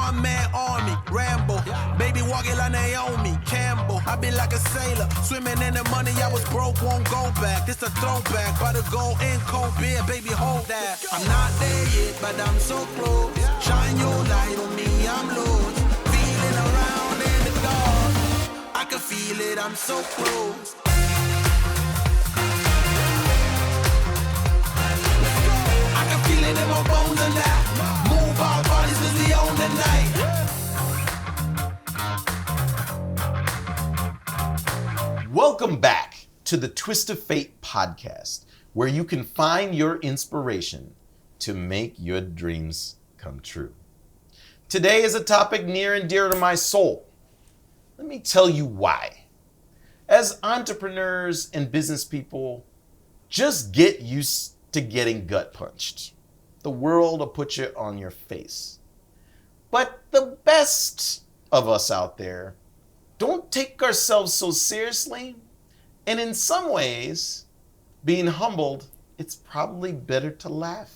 one-man army, Rambo. Baby walking like Naomi Campbell. I be like a sailor, swimming in the money. I was broke, won't go back. This a throwback, by the go in cold beer, baby, hold that. I'm not there yet, but I'm so close. Shine your light on me, I'm lost. Feeling around in the dark. I can feel it, I'm so close. I can feel it in my bones tonight. Move our bodies 'cause we own the night. Welcome back to the Twist of Fate podcast, where you can find your inspiration to make your dreams come true. Today is a topic near and dear to my soul. Let me tell you why. As entrepreneurs and business people, just get used to getting gut punched. The world will put you on your face. But the best of us out there don't take ourselves so seriously. And in some ways, being humbled, it's probably better to laugh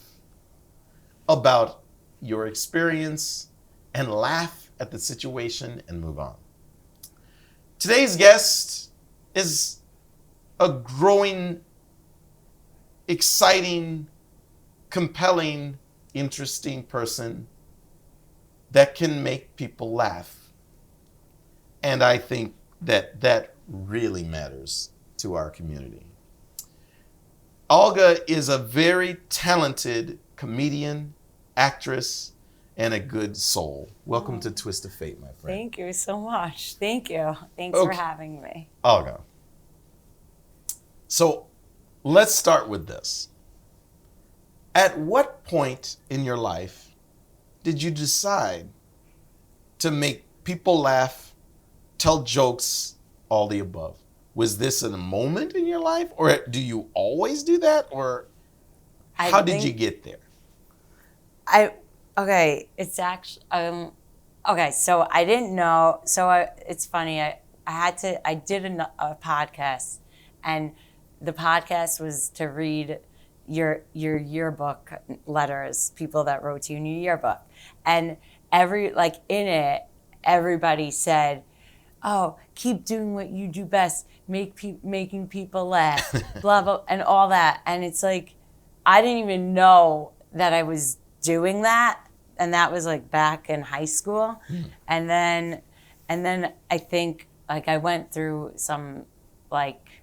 about your experience and laugh at the situation and move on. Today's guest is a growing, exciting, compelling, interesting person that can make people laugh. And I think that that really matters to our community. Olga is a very talented comedian, actress, and a good soul. Welcome to Twist of Fate, my friend. Thank you so much. Thank you. Thanks for having me. Olga. So let's start with this. At what point in your life did you decide to make people laugh, tell jokes, all the above? Was this in a moment in your life, or do you always do that, or how did you get there? It's actually so I didn't know. So it's funny. I did a podcast, and the podcast was to read your yearbook letters, people that wrote to you in your yearbook, and in it, everybody said, "Oh, keep doing what you do best, making people laugh," blah blah, and all that. And it's like, I didn't even know that I was doing that, and that was like back in high school. And then I think like I went through some like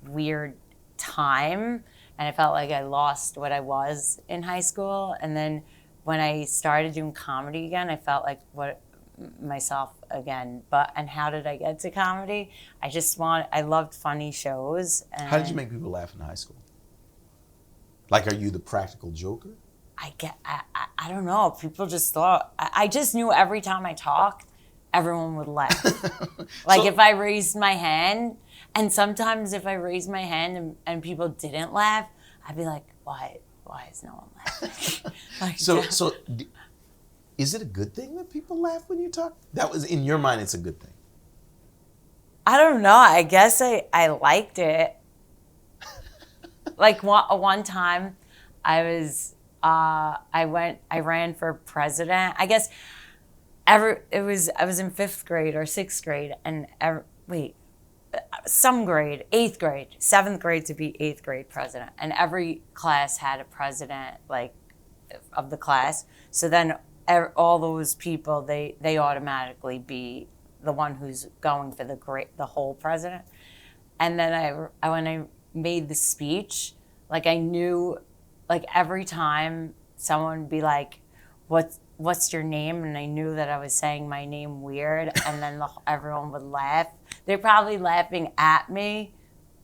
weird time, and I felt like I lost what I was in high school. And then when I started doing comedy again, I felt like myself again. And how did I get to comedy? I loved funny shows. And how did you make people laugh in high school? Like, are you the practical joker? I don't know. People just thought, I just knew every time I talked, everyone would laugh. If I raised my hand, and sometimes if I raised my hand and people didn't laugh, I'd be like, why is no one laughing? So is it a good thing that people laugh when you talk? That was, in your mind, it's a good thing. I don't know. I guess I liked it. Like one time, I ran for president. I guess I was in 5th grade or 6th grade, and some grade, 8th grade, 7th grade to be 8th grade president, and every class had a president of the class. So then all those people, they automatically be the one who's going for the whole president. And then when I made the speech, like I knew, like every time someone would be like, what's your name? And I knew that I was saying my name weird, and then everyone would laugh. They're probably laughing at me,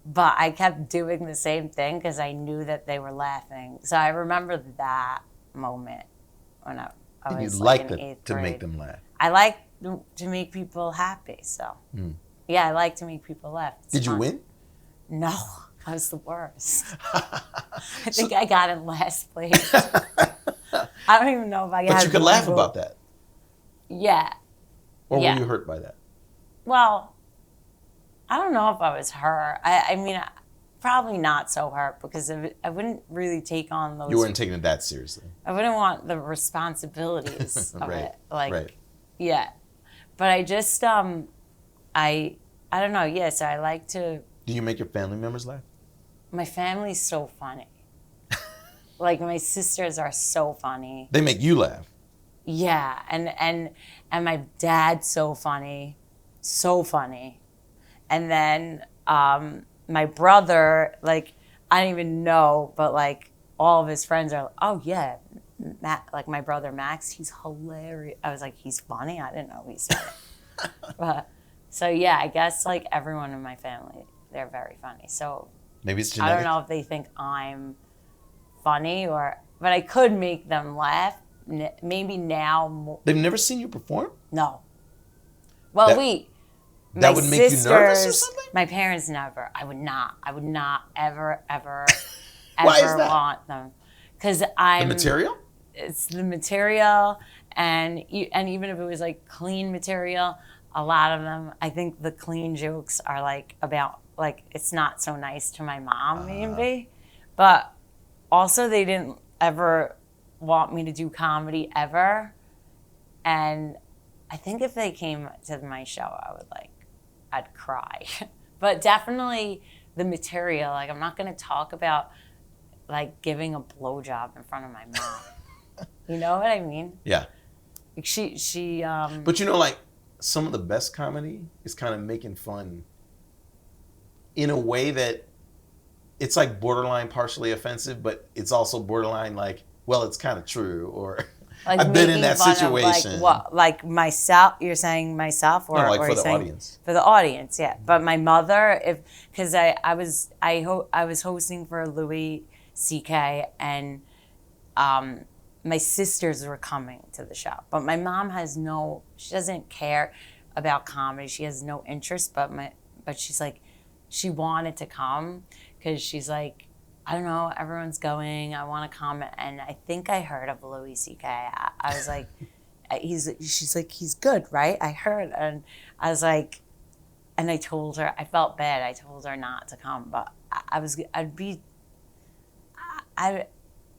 but I kept doing the same thing because I knew that they were laughing. So I remember that moment when I was you liked in 8th to grade. make them laugh. I like to make people happy, so yeah, I like to make people laugh. Did you win? No, I was the worst. I think I got in last place. I don't even know if I got. But you could laugh about that. Yeah. Or were you hurt by that? Well, I don't know if I was hurt. I mean, probably not so hurt because I wouldn't really take on those. You weren't taking it that seriously. I wouldn't want the responsibilities of Right, it. Like, right. yeah. But I just, I don't know. Yeah, so I like to. Do you make your family members laugh? My family's so funny. Like, my sisters are so funny. They make you laugh. Yeah, and my dad's so funny. So funny. And then my brother, like, I don't even know, but like all of his friends are, oh yeah, Matt, like my brother Max, he's hilarious. I was like, he's funny? I didn't know he's funny. But, so yeah, I guess like everyone in my family, they're very funny. So Maybe it's genetic. I don't know if they think I'm funny but I could make them laugh. Maybe now. They've never seen you perform? No. Well, That my would make you nervous or sisters, something? My parents never. I would not ever Why is that? want them. Because I'm. The material? It's the material, and even if it was like clean material, a lot of them, I think the clean jokes are like about, like, it's not so nice to my mom, maybe. But also, they didn't ever want me to do comedy ever. And I think if they came to my show, I'd cry. But definitely the material, like, I'm not going to talk about, like, giving a blowjob in front of my mom. You know what I mean? Yeah. Like she But you know, like, some of the best comedy is kind of making fun in a way that it's like borderline partially offensive, but it's also borderline like, well, it's kind of true, or like I've been in making that fun of, situation. like, what, like myself? You're saying myself, or No, like or for you're the saying, audience. For the audience, yeah. But my mother, because I was hosting for Louis C.K. and my sisters were coming to the show, but my mom she doesn't care about comedy. She has no interest, but she's like, she wanted to come because she's like, I don't know, everyone's going, I want to come. And I think I heard of Louis C.K. I was like, she's like, he's good, right? I heard. And I was like, and I told her, I felt bad. I told her not to come, but I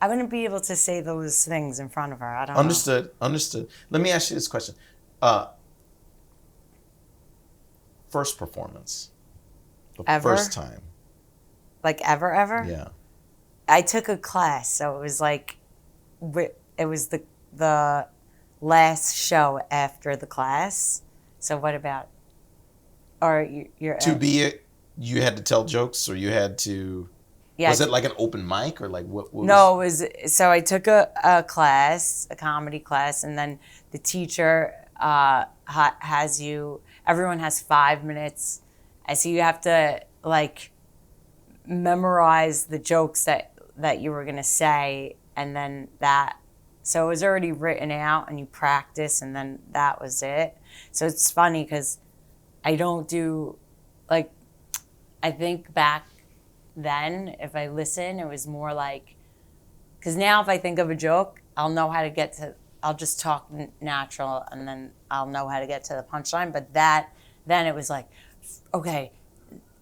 wouldn't be able to say those things in front of her. I don't know. Understood. Let me ask you this question. First performance. The first time. Like ever? Yeah. I took a class, so it was like, it was the last show after the class. So what about, or you're you had to tell jokes, or you had to, yeah, was it like an open mic, or like what was? No, it was, so I took a class, a comedy class, and then the teacher has you, everyone has 5 minutes, and so you have to like memorize the jokes that you were going to say, and then so it was already written out, and you practice, and then that was it. So it's funny because I don't do, like, I think back then, if I listen, it was more like, because now if I think of a joke, I'll know how to get to, I'll just talk natural, and then I'll know how to get to the punchline. But then it was like, okay,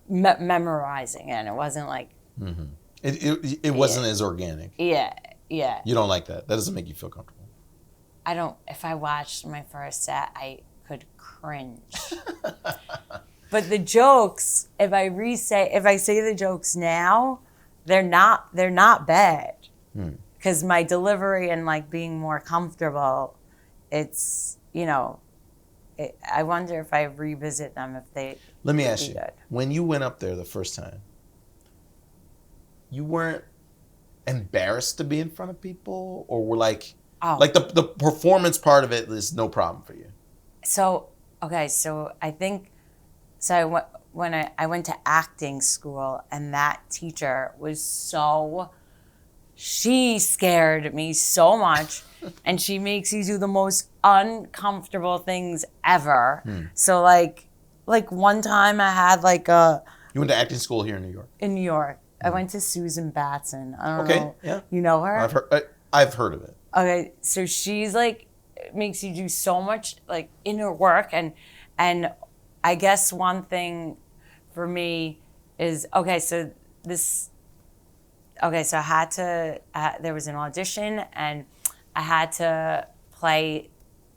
memorizing it. And it wasn't like... Mm-hmm. It wasn't as organic. Yeah. You don't like that. That doesn't make you feel comfortable. I don't... If I watched my first set, I could cringe. But the jokes, if I say the jokes now, they're not bad. Because my delivery and like being more comfortable, it's, you know... I wonder if I revisit them, if they... Let me ask you, good. When you went up there the first time, you weren't embarrassed to be in front of people, or were like the performance part of it is no problem for you? So I think, when I went to acting school, and that teacher was she scared me so much. And she makes you do the most uncomfortable things ever. So like one time I had like a... You went to acting school here in New York? In New York. I went to Susan Batson. I don't know. Yeah. You know her? I've heard of it. Okay, so she's like, makes you do so much like inner work. And I guess one thing for me is, okay, so this. Okay, so I had to. There was an audition, and I had to play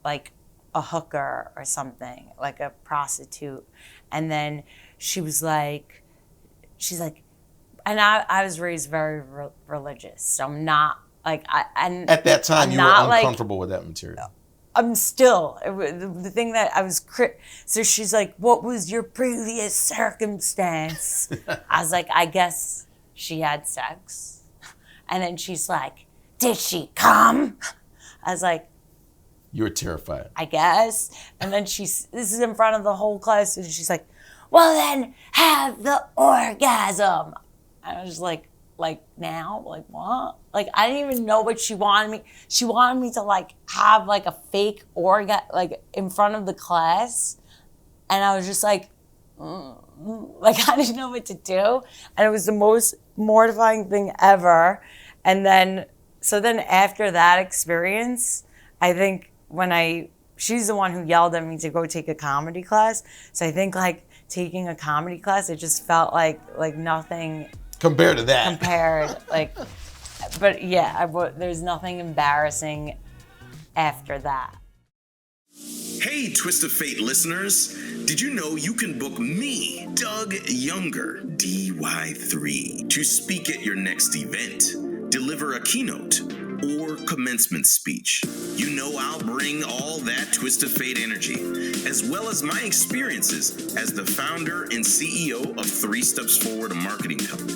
like a hooker or something, like a prostitute, and then she's like, and I was raised very religious, so I'm not like At that time, I'm you were not, uncomfortable with that material. I'm still the thing that I was. So she's like, "What was your previous circumstance?" I was like, "I guess she had sex," and then she's like, "Did she come?" I was like, You were terrified. "I guess," and then this is in front of the whole class, and she's like, "Well, then have the orgasm." I was like now, like what? Like I didn't even know what she wanted me. She wanted me to like have like a fake orgasm like in front of the class, and I was just like, like I didn't know what to do, and it was the most mortifying thing ever. And then after that experience, I think she's the one who yelled at me to go take a comedy class. So I think like taking a comedy class, it just felt like nothing. Compared to that. But yeah, there's nothing embarrassing after that. Hey, Twist of Fate listeners. Did you know you can book me, Doug Younger, DY3, to speak at your next event, deliver a keynote, or commencement speech? You know I'll bring all that Twist of Fate energy, as well as my experiences as the founder and CEO of 3 Steps Forward, a marketing company.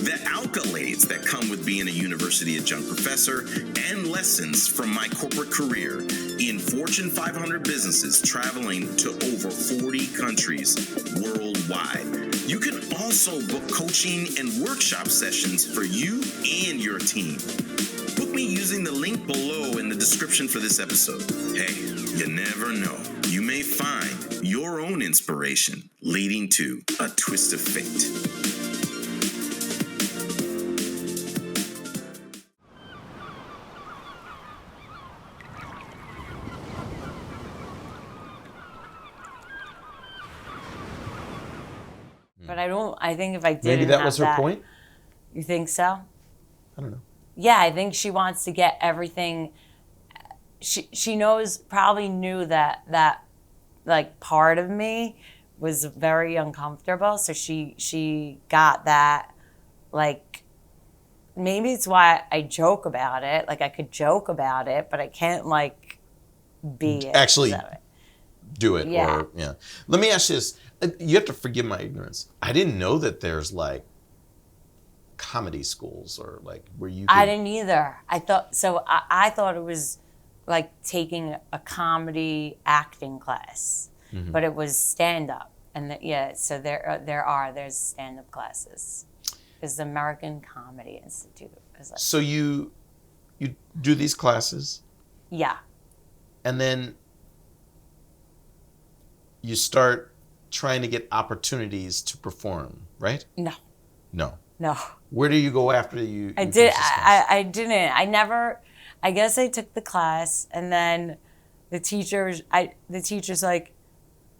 The accolades that come with being a university adjunct professor and lessons from my corporate career in Fortune 500 businesses traveling to over 40 countries worldwide. You can also book coaching and workshop sessions for you and your team. Book me using the link below in the description for this episode. Hey, you never know. You may find your own inspiration leading to a twist of fate. But I think if I didn't Maybe that have was her point? You think so? I don't know. Yeah, I think she wants to get everything. She probably knew that like part of me was very uncomfortable. So she got that, like, maybe it's why I joke about it. Like I could joke about it, but I can't like be it. Actually do it. Yeah. Or, yeah. Let me ask you this. You have to forgive my ignorance. I didn't know that there's like comedy schools or like where you could... I didn't either. I thought it was like taking a comedy acting class, but it was stand up. And so there's stand up classes. There's the American Comedy Institute. So you do these classes? Yeah. And then you start trying to get opportunities to perform, right? No. No. Where do you go after you? I didn't. I never. I guess I took the class, and then the teacher's like,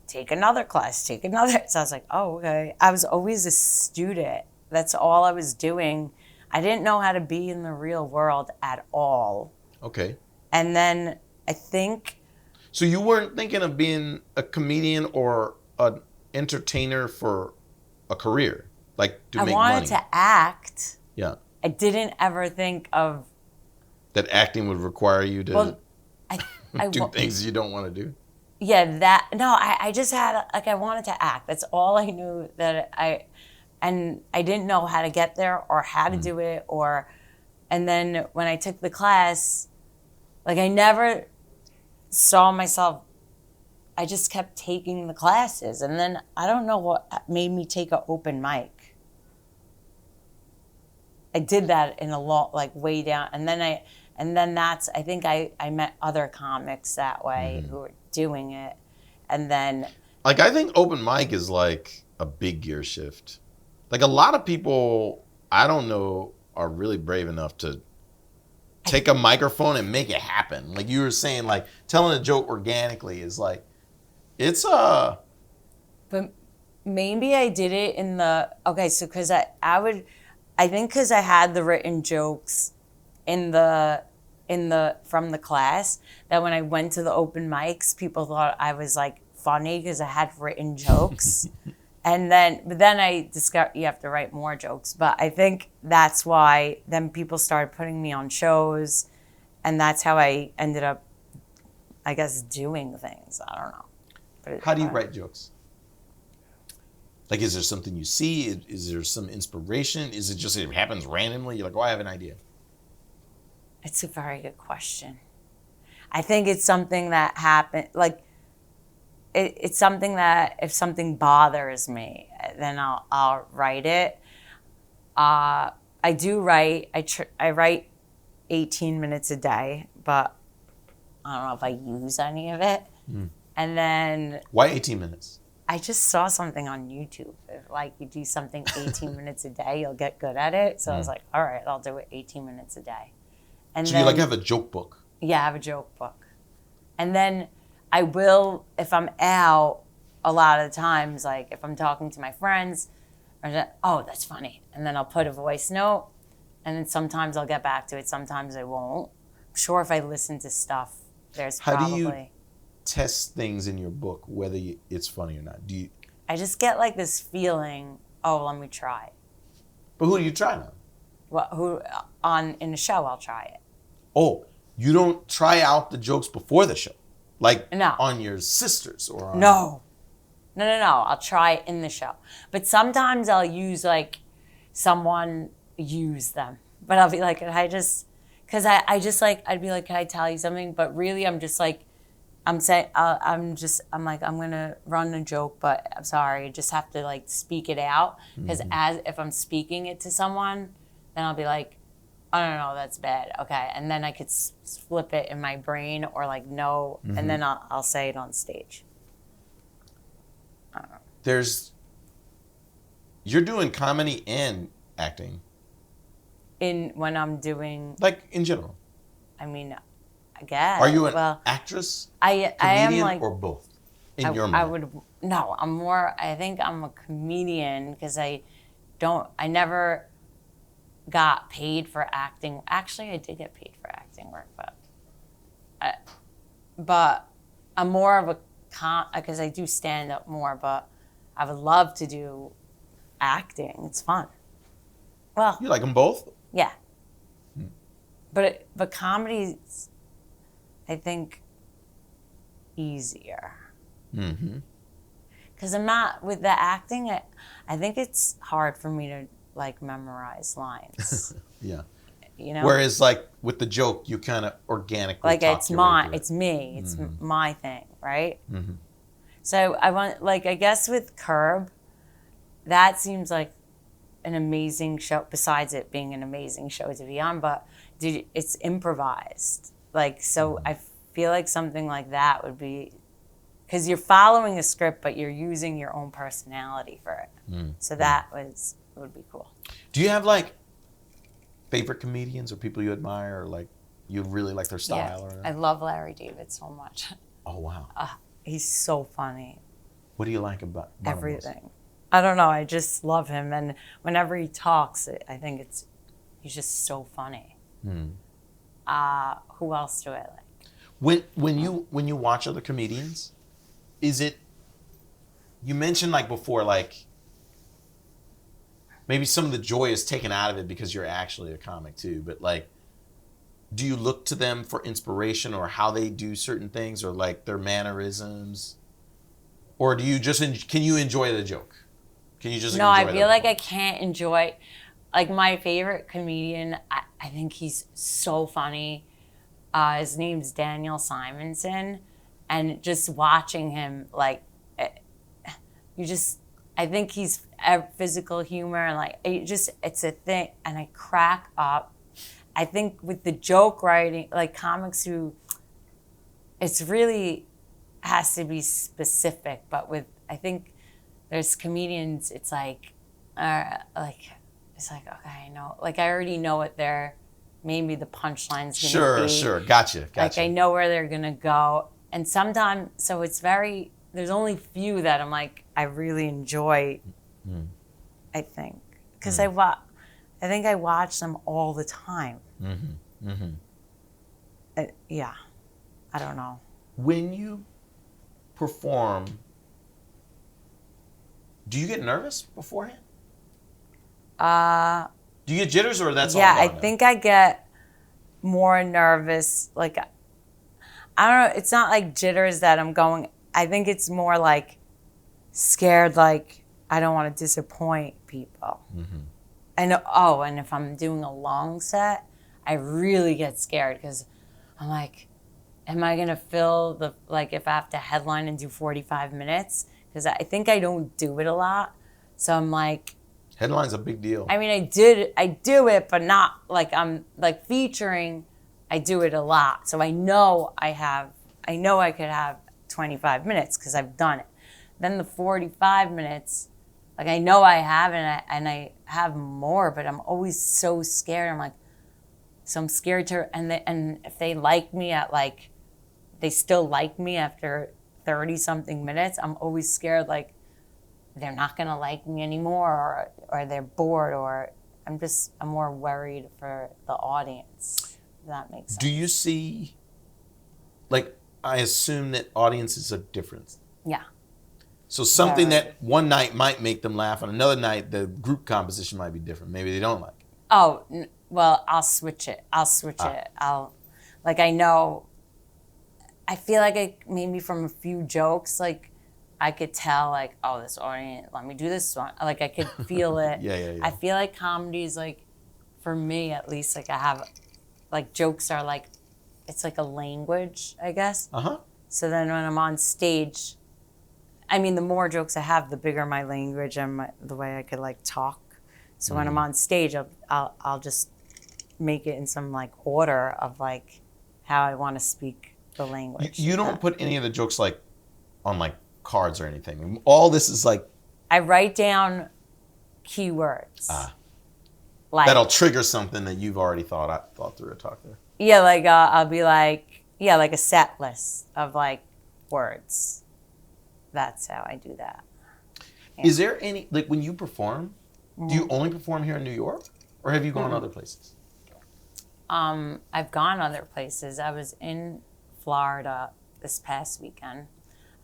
take another class, take another. So I was like, oh, okay. I was always a student. That's all I was doing. I didn't know how to be in the real world at all. Okay. And then I think. So you weren't thinking of being a comedian or an entertainer for a career, like to make money? I wanted to act. Yeah. I didn't ever think of. That acting would require you to I do things you don't want to do? Yeah, I just had, like, I wanted to act. That's all I knew and I didn't know how to get there or how to do it and then when I took the class, like I never saw myself, I just kept taking the classes and then I don't know what made me take an open mic. I did that in a lot, like way down, and then that's, I think I met other comics that way who were doing it. And then. Like, I think open mic is like a big gear shift. Like a lot of people, I don't know, are really brave enough to take a microphone and make it happen. Like you were saying, like telling a joke organically is like, it's But maybe I did it in so because I think because I had the written jokes in the from the class, that when I went to the open mics, people thought I was like funny because I had written jokes. But then I discovered you have to write more jokes. But I think that's why then people started putting me on shows, and that's how I ended up, I guess, doing things. I don't know. But How do you write jokes? Like, is there something you see? Is there some inspiration? Is it just it happens randomly? You're like, oh, I have an idea. It's a very good question. I think it's something that happened, like, it's something that if something bothers me, then I'll write it. I do write. I write 18 minutes a day, but I don't know if I use any of it. And then Why 18 minutes? I just saw something on YouTube. If, like, you do something 18 minutes a day, you'll get good at it. So I was like, all right, I'll do it 18 minutes a day. And So then, you like have a joke book? Yeah, I have a joke book. And then I will, if I'm out, a lot of the times, like if I'm talking to my friends, oh, that's funny. And then I'll put a voice note, and then sometimes I'll get back to it. Sometimes I won't. I'm sure if I listen to stuff, there's How probably... do you test things in your book, whether it's funny or not? I just get like this feeling, oh, let me try it. But who do you try on? Well, in the show, I'll try it. Oh, you don't try out the jokes before the show? Like No. on your sisters or on... No. I'll try it in the show. But sometimes I'll use like someone use them. But I'll be like, because I just like, I'd be like, can I tell you something? But really, I'm just like, I'm saying, I'm like, I'm going to run a joke, but I'm sorry. I just have to like speak it out. Because if I'm speaking it to someone, then I'll be like, oh, no, that's bad. Okay. And then I could flip it in my brain or like, no. And then I'll say it on stage. I don't know. You're doing comedy and acting. When I'm doing... Like in general. I mean, I guess. Are you an actress, I comedian, am like... or both? In your mind? I'm more... I think I'm a comedian because I never got paid for acting. Actually, I did get paid for acting work, but I'm more of a because I do stand up more, but I would love to do acting. It's fun. Well, You like them both? yeah. But comedy's, I think, easier. Because I'm not with the acting. I think it's hard for me to like memorize lines. Yeah. You know. Whereas like with the joke, you kind of organically like talk it's your way my, through it. it's me, it's my thing, right? So I want, like, I guess with Curb, that seems like an amazing show. Besides it being an amazing show to be on, but it's improvised. Like, so I feel like something like that would be, because you're following a script, but you're using your own personality for it. So that would be cool. Do you have like favorite comedians or people you admire or like you really like their style? Yeah, I love Larry David so much. Oh wow. He's so funny. What do you like about him most? Everything. I don't know. I just love him, and whenever he talks, I think he's just so funny. Who else do I like? When you watch other comedians, is it? You mentioned like before, like maybe some of the joy is taken out of it because you're actually a comic too. But like, do you look to them for inspiration or how they do certain things or like their mannerisms, or do you just can you enjoy the joke? Can you just No, I feel like I can't enjoy. Like my favorite comedian, I think he's so funny. His name's Daniel Simonsen, and just watching him, like, I think he's physical humor and like it's a thing, and I crack up. I think with the joke writing, like comics who, it's really has to be specific, but I think there's comedians, it's like, it's like, okay, I know, like I already know what maybe the punchline's gonna be. Sure, gotcha. Like I know where they're gonna go, and sometimes, so it's very there's only few that I'm like I really enjoy. I think because I think I watch them all the time. Yeah, I don't know. When you perform, do you get nervous beforehand? Do you get jitters, or that's all Yeah, I gone now? think I get more nervous. Like, I don't know. It's not like jitters that I'm going. I think it's more like scared. Like I don't want to disappoint people. And and if I'm doing a long set, I really get scared because I'm like, am I gonna fill if I have to headline and do 45 minutes? Because I think I don't do it a lot. So I'm like. Headline's a big deal. I mean, I do it, but not like I'm like featuring. I do it a lot, so I know I could have 25 minutes because I've done it. Then the 45 minutes, like I know I have, and I have more, but I'm always so scared. I'm like, so I'm scared and if they like me they still like me after 30 something minutes, I'm always scared like. They're not gonna like me anymore, or they're bored, or I'm more worried for the audience. If that makes sense. Do you see, like, I assume that audiences are different. Yeah. So something that one night might make them laugh, and another night the group composition might be different. Maybe they don't like it. Oh, well, I'll switch it. I know. I feel like maybe from a few jokes, like. I could tell, like, oh, this audience, let me do this one. Like, I could feel it. Yeah. I feel like comedy is, like, for me at least, like, I have, like, jokes are, like, it's like a language, I guess. So then when I'm on stage, I mean, the more jokes I have, the bigger my language and the way I could, like, talk. So when I'm on stage, I'll just make it in some, like, order of, like, how I want to speak the language. You don't put any of the jokes, like, on, like, cards or anything. All this is like I write down keywords. Like, that'll trigger something that you've already thought through a talk there. Yeah, like I'll be like, like a set list of like words. That's how I do that. Yeah. Is there any, like, when you perform, do you only perform here in New York, or have you gone other places? I've gone other places. I was in Florida this past weekend.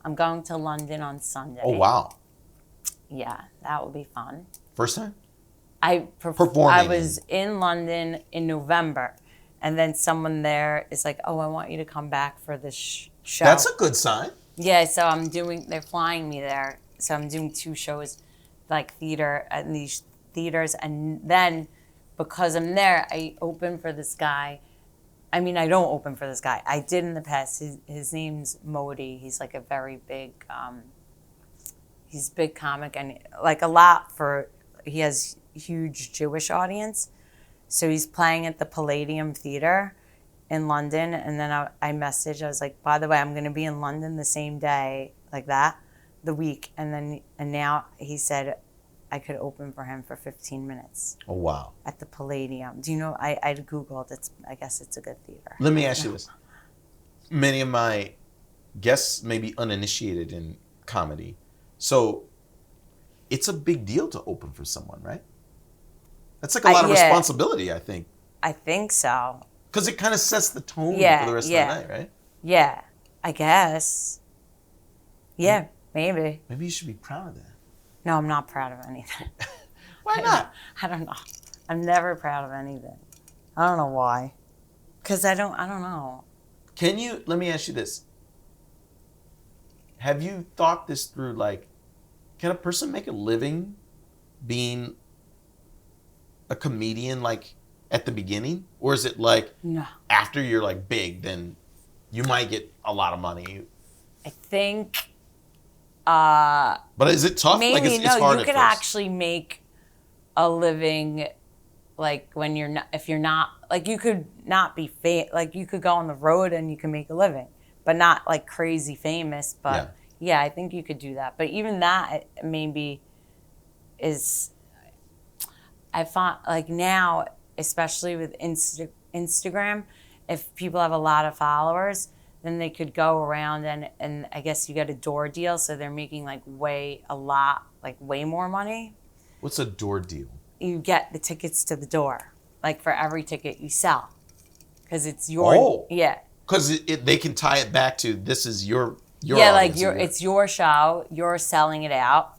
I'm going to London on Sunday. Oh, wow. Yeah, that will be fun. First time? Performing. I was in London in November, and then someone there is like, oh, I want you to come back for this show. That's a good sign. Yeah, so they're flying me there. So I'm doing 2 shows, like theater, at these theaters. And then because I'm there, I open for this guy. I mean, I don't open for this guy. I did in the past. His name's Modi. He's like a very big, he's a big comic, and like he has huge Jewish audience. So he's playing at the Palladium Theater in London. And then I messaged, I was like, by the way, I'm going to be in London the same day, like that, the week. And now he said I could open for him for 15 minutes. Oh, wow. At the Palladium. Do you know, I Googled, I guess it's a good theater. Let me ask you this. Many of my guests may be uninitiated in comedy. So it's a big deal to open for someone, right? That's like a lot of responsibility, I think. I think so. Because it kind of sets the tone for the rest of the night, right? Yeah, I guess. Yeah, maybe. Maybe you should be proud of that. No, I'm not proud of anything. Why not? I don't know. I'm never proud of anything. I don't know why. Because I don't know. Let me ask you this. Have you thought this through, like, can a person make a living being a comedian, like, at the beginning? Or is it like, no, after you're, like, big, then you might get a lot of money? I think... but is it tough? Maybe, like, it's hard you at could first. actually make a living, like, when you're not, if you're not, like, you could not be like, you could go on the road and you can make a living, but not, like, crazy famous, but, yeah I think you could do that. But even that, maybe, is, I find, like, now, especially with Instagram, if people have a lot of followers, then they could go around and I guess you get a door deal, so they're making like way more money. What's a door deal? You get the tickets to the door, like for every ticket you sell, because it's your yeah. Because they can tie it back to this is your yeah, like audience, it's your show, you're selling it out,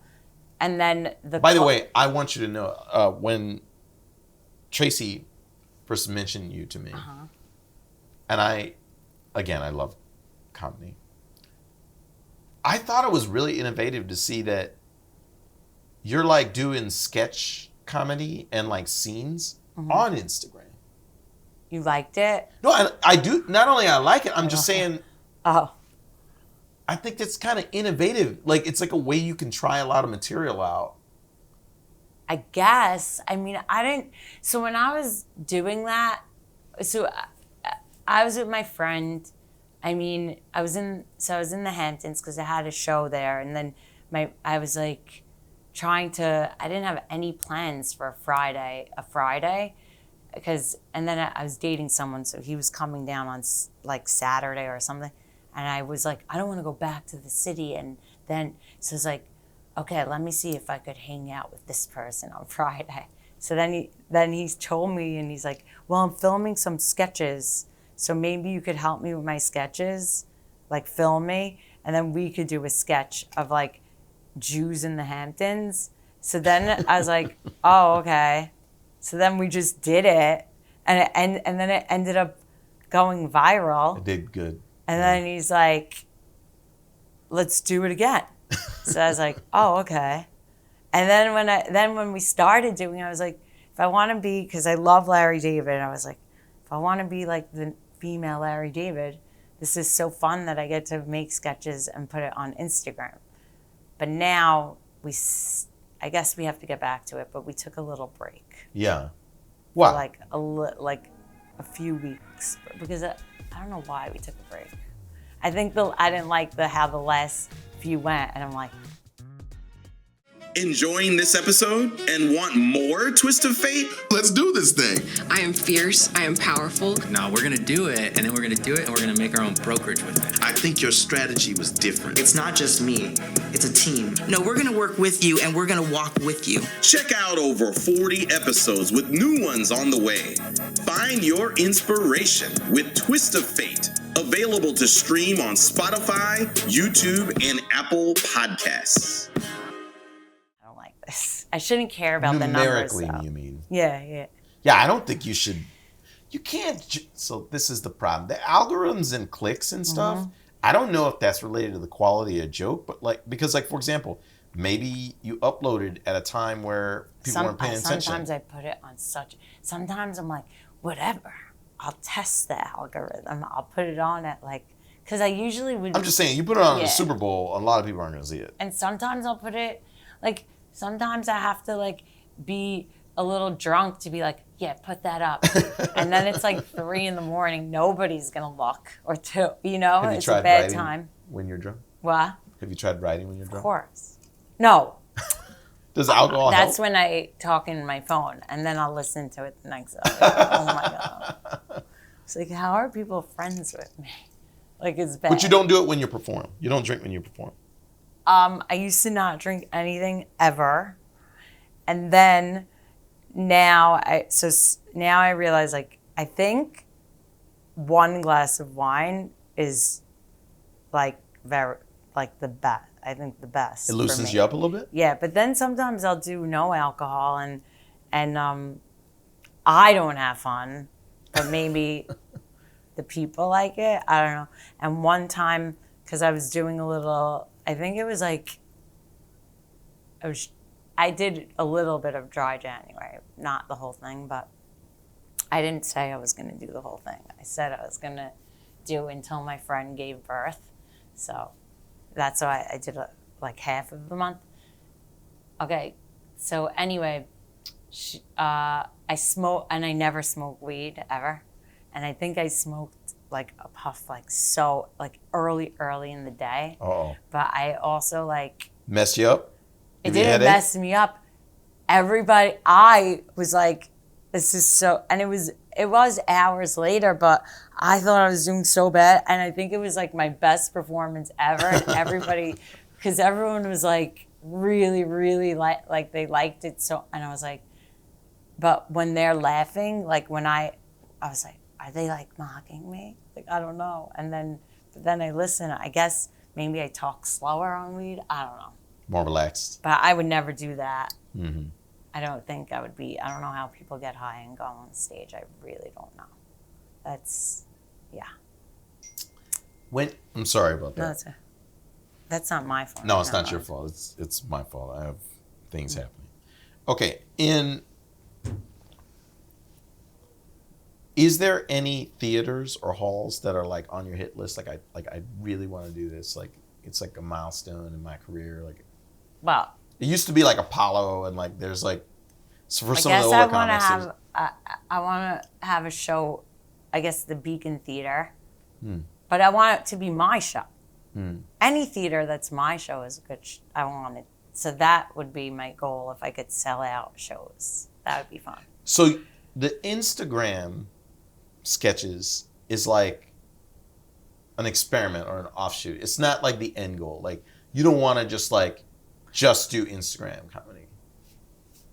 and then By the way, I want you to know when Tracy first mentioned you to me, and I love comedy. I thought it was really innovative to see that you're like doing sketch comedy and like scenes on Instagram. You liked it? No, I do. Not only I like it, I'm just saying. Oh. I think that's kind of innovative. Like it's like a way you can try a lot of material out. I guess. I mean, I didn't. So when I was doing that, so I was with my friend. I mean, I was in the Hamptons because I had a show there, and then I was like trying to. I didn't have any plans for a Friday, and then I was dating someone, so he was coming down on like Saturday or something, and I was like, I don't want to go back to the city, and then so it's like, okay, let me see if I could hang out with this person on Friday. So then he told me, and he's like, well, I'm filming some sketches, so maybe you could help me with my sketches, like film me, and then we could do a sketch of like Jews in the Hamptons. So then I was like, oh, okay. So then we just did it, and then it ended up going viral. It did good. And then he's like, let's do it again. So I was like, oh, okay. And then when we started doing it, I was like, if I want to be, because I love Larry David, I was like, if I want to be like the female Larry David, this is so fun that I get to make sketches and put it on Instagram. But now I guess we have to get back to it, but we took a little break. Yeah. Wow. Like a few weeks, because I don't know why we took a break. I think I didn't like how the last few went, and I'm like. Enjoying this episode and want more Twist of Fate? Let's do this thing. I am fierce. I am powerful. No, we're going to do it, and then we're going to do it, and we're going to make our own brokerage with it. I think your strategy was different. It's not just me. It's a team. No, we're going to work with you, and we're going to walk with you. Check out over 40 episodes with new ones on the way. Find your inspiration with Twist of Fate. Available to stream on Spotify, YouTube, and Apple Podcasts. I shouldn't care about the numbers. Numerically, you mean? Yeah. Yeah, I don't think you should. You can't. So this is the problem. The algorithms and clicks and stuff. I don't know if that's related to the quality of joke, but because for example, maybe you uploaded at a time where people weren't paying attention. Sometimes I put it on sometimes I'm like, whatever. I'll test the algorithm. I'll put it on at because I usually would. I'm just saying, you put it on the Super Bowl, a lot of people aren't going to see it. And sometimes I'll put it sometimes I have to be a little drunk to be like, yeah, put that up. And then it's 3 a.m. Nobody's going to look, or 2, Have you it's tried a bad writing time. when you're drunk? What? Have you tried writing when you're drunk? Of course. No. Does alcohol help? That's when I talk in my phone, and then I'll listen to it the next day. Oh my God. It's how are people friends with me? It's bad. But you don't do it when you perform. You don't drink when you perform. I used to not drink anything ever, and then now I realize I think one glass of wine is very the best. I think the best. It loosens you up a little bit? Yeah, but then sometimes I'll do no alcohol, and I don't have fun, but maybe the people like it. I don't know. And one time, because I was doing a little. I think it was I did a little bit of dry January, not the whole thing, but I didn't say I was going to do the whole thing. I said I was going to do until my friend gave birth. So that's why I did half of the month. Okay, so anyway, I smoke, and I never smoke weed ever. And I think I smoked a puff early in the day. Uh-oh. But I also Messed you up? It didn't mess me up. Everybody, I was this is so, and it it was hours later, but I thought I was doing so bad, and I think it was like my best performance ever. And everybody, because everyone was like really, really like they liked it so, and I was like, but when they're laughing, like when I was like, are they like mocking me? Like I don't know. And then I listen. I guess maybe I talk slower on weed. I don't know. More relaxed. But I would never do that. Mm-hmm. I don't think I would be. I don't know how people get high and go on stage. I really don't know. That's, yeah. I'm sorry about that. No, that's not my fault. No, it's not your fault. It's my fault. I have things happening. Okay, is there any theaters or halls that are like on your hit list? Like I really want to do this. Like it's like a milestone in my career. Like, well, it used to be like Apollo, and like there's like, so for some of the I older want to comics. I want to have a show. I guess the Beacon Theater, but I want it to be my show. Any theater that's my show is a good. I want it. So that would be my goal if I could sell out shows. That would be fun. So the Instagram sketches is like an experiment or an offshoot. It's not like the end goal. Like you don't want to just do Instagram comedy.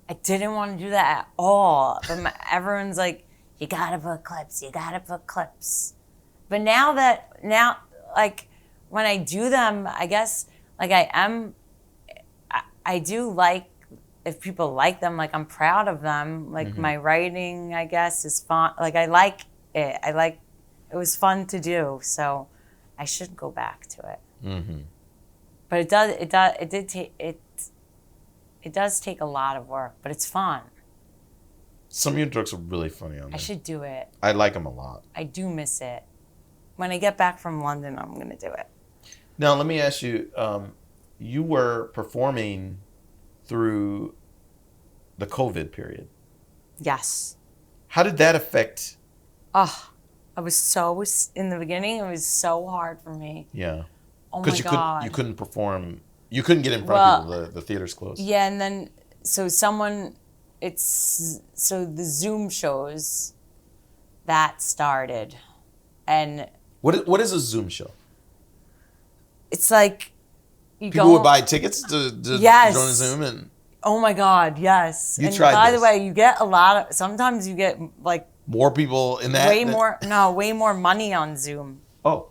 I didn't want to do that at all. But everyone's like, you gotta put clips. You gotta put clips. But now, like when I do them, I guess like I do like if people like them. Like I'm proud of them. Like my writing, I guess, is fun. Like I like it. It was fun to do. So I should go back to it. Mm-hmm. But it does take a lot of work, but it's fun. Some of your jokes are really funny on there. I should do it. I like them a lot. I do miss it. When I get back from London, I'm going to do it. Now, let me ask you, you were performing through the COVID period. Yes. How did that affect? Oh, in the beginning, it was so hard for me. Yeah. Oh my God. You couldn't perform. You couldn't get in front of people. The theater's closed. Yeah, and then, so the Zoom shows, that started. And what is a Zoom show? it's like, People would buy tickets to Yes. join Zoom and... Oh my God, yes. You and tried by this. the way, you get sometimes you get like More people in that? way more money on Zoom. Oh.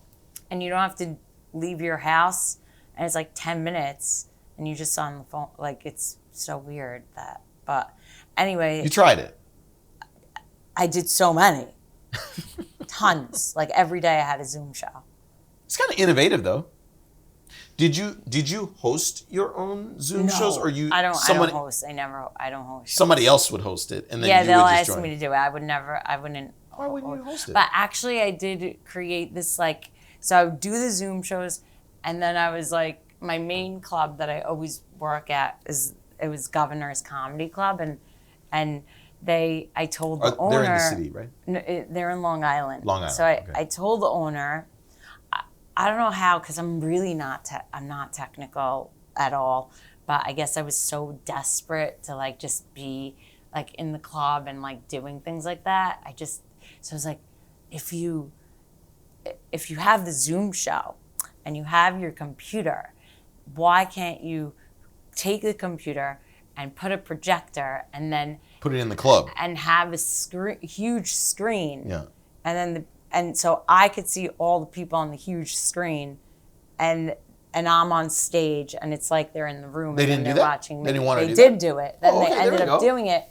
And you don't have to leave your house, and it's like 10 minutes, and you're just on the phone. Like, it's so weird but anyway. You tried it? I did so many. Tons. Like, every day I had a Zoom show. It's kind of innovative, though. Did you host your own Zoom shows, or you? I don't host. I don't host. Somebody else would host it, and then yeah, you they'll would just ask join. me to do it. I wouldn't. Why wouldn't you host it? But actually, I did create this so I would do the Zoom shows, and then I was like, my main club that I always work at it was Governor's Comedy Club, and I told the owner. They're in the city, right? No, they're in Long Island. Long Island. So okay. I told the owner. I don't know how, because I'm really I'm not technical at all, but I guess I was so desperate to just be in the club and doing things like that. So I was like, if you have the Zoom show and you have your computer, why can't you take the computer and put a projector and then put it in the club and have a huge screen? Yeah. And then and so I could see all the people on the huge screen, and I'm on stage, and it's like they're in the room They and didn't they're do that? watching me. They didn't want to do They that? did do it. Then okay, they ended there we up go. doing it,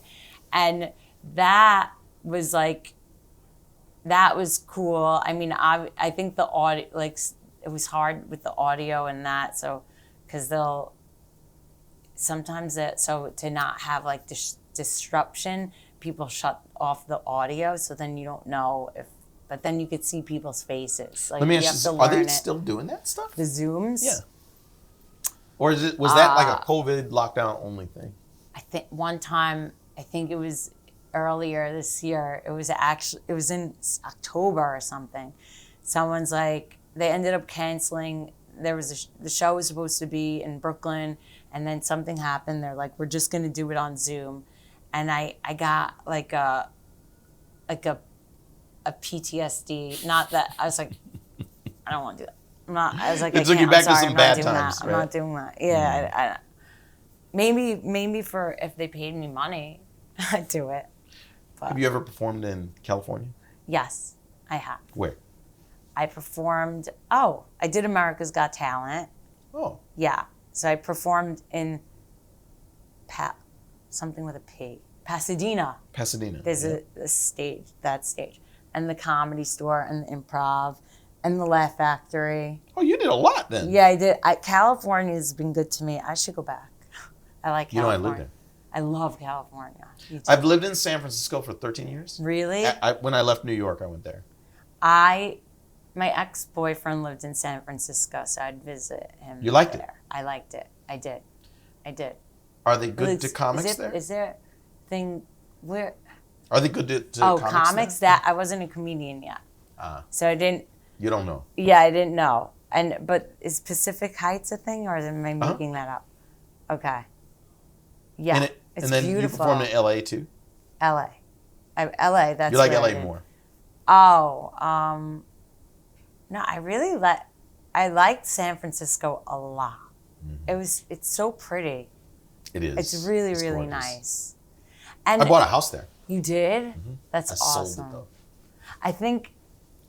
and that was cool. I mean, I think the audio, it was hard with the audio and that, so because they'll sometimes so to not have disruption, people shut off the audio, so then you don't know if. But then you could see people's faces. Let me ask you, are they still doing that stuff? The Zooms? Yeah. Or was that like a COVID lockdown only thing? I think one time, it was earlier this year, it was in October or something. Someone's they ended up canceling. The show was supposed to be in Brooklyn, and then something happened. They're like, we're just going to do it on Zoom. And I got like a PTSD. Not that I was like, I don't want to do that. I was like, It I took you can't. back I'm to sorry, some I'm bad not doing times, that. I'm right? not doing that. Yeah. Maybe for if they paid me money, I'd do it. But Have you ever performed in California? yes, I have. Where? I performed. Oh, I did America's Got Talent. Oh, Yeah. So I performed in something with a P. Pasadena. Pasadena. There's a stage, that stage. And the Comedy Store and the Improv and the Laugh Factory. Oh, you did a lot then. Yeah, I did. California's been good to me. I should go back. I like You know, I California. lived there. I love California. You too. I've lived in San Francisco for 13 years. Really? When I left New York, I went there. My ex-boyfriend lived in San Francisco, so I'd visit him. You liked it? I liked it. I did. Are they good to comics there? Is there a thing where? Are they good to comics? there? That I wasn't a comedian yet, so I didn't. You don't know. Yeah, I didn't know. But is Pacific Heights a thing, or am I making that up? Okay. Yeah, it's and then beautiful. you performed in LA too? LA. LA, that's You like where I LA did. more? Oh, no, I liked San Francisco a lot. Mm-hmm. It's so pretty. It is. It's really, It's really gorgeous. nice. And I bought a house there. You did? That's I awesome. sold it though. I think,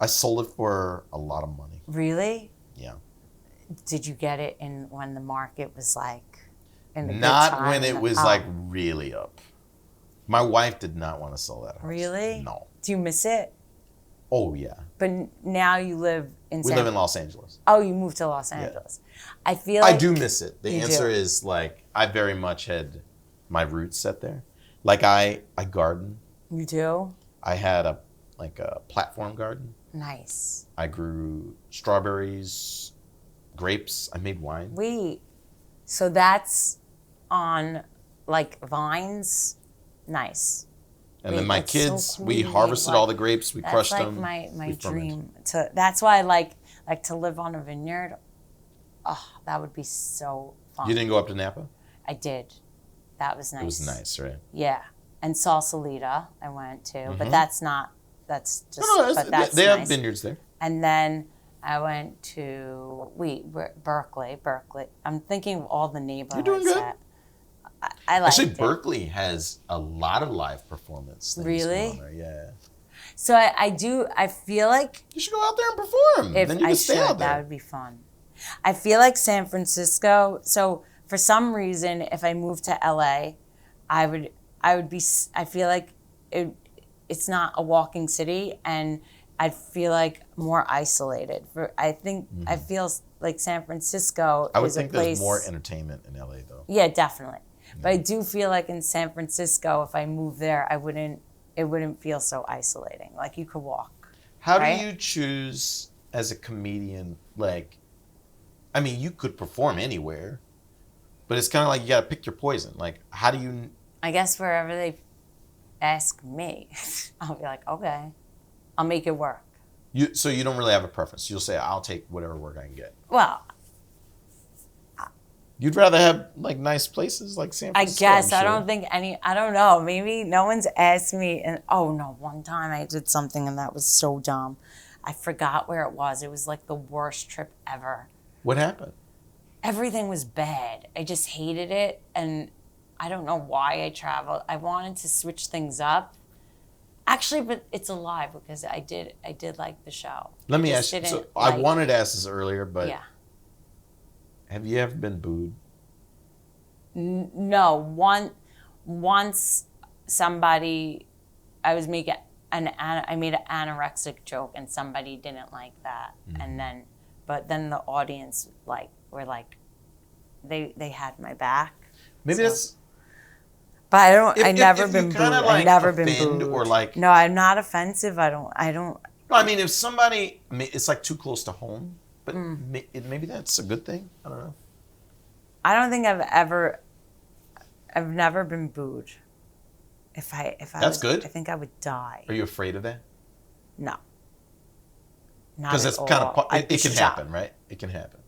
I sold it for a lot of money. really? Yeah. Did you get it when the market was like in the good Not time? when it was like really up. My wife did not want to sell that house. Really? No. Do you miss it? Oh yeah. But now you live in We live in Los Angeles. Oh, you moved to Los Angeles. I feel like I do miss it. The You answer do. is like I very much had my roots set there. Like I garden. You do? I had a platform garden. Nice. I grew strawberries, grapes. I made wine. Wait, so that's on like vines? Nice. And Wait, then my that's so kids, we cool. harvested all the grapes. We That's crushed like them. my we fermented. dream. That's why I like to live on a vineyard. Oh, that would be so fun. You didn't go up to Napa? I did. That was nice. It was nice, right? Yeah, and Sausalita I went to, but that's not. That's just. No, but that's they nice. have vineyards there. And then I went to Berkeley. I'm thinking of all the neighborhoods. You're doing good. That I liked Actually, it. Berkeley has a lot of live performance things Really? going on there. Yeah. So I do. I feel like You should go out there and perform. if then you I can stay should, out there. that would be fun. I feel like San Francisco. So for some reason, if I moved to LA, I would be. I feel like it's not a walking city, and I'd feel like more isolated. I feel like San Francisco I would is a think place. there's more entertainment in LA though. Yeah, definitely. But I do feel like in San Francisco, if I moved there, it wouldn't feel so isolating. Like you could walk. How right? do you choose as a comedian? Like, I mean, you could perform anywhere, but it's kind of like you got to pick your poison. Like, how do you? I guess wherever they ask me, I'll be like, okay, I'll make it work. So you don't really have a preference. You'll say, I'll take whatever work I can get. Well, You'd rather have like nice places like San I Francisco. guess I'm I sure. don't think I don't know. Maybe no one's asked me. And oh no, one time I did something and that was so dumb. I forgot where it was. It was like the worst trip ever. What happened? Everything was bad. I just hated it, and I don't know why I traveled. I wanted to switch things up. Actually, but it's a lie because I did like the show. Let me Just ask you. So didn't I like- wanted to ask this earlier, but Yeah. have you ever been booed? No, once somebody, I made an anorexic joke and somebody didn't like that, and but then the audience were like, they had my back. Maybe that's. But I don't. If- I if- never if you been booed. kinda, I've like, never been offend booed. or, like- No, I'm not offensive. I don't. No, I mean, if somebody, it's like too close to home, but Mm. maybe that's a good thing. I don't know. I don't think I've never been booed. If I That's good. I think I would die. Are you afraid of that? No. Not Because at that's kind all. of I'd be it can shocked. happen, right? It can happen.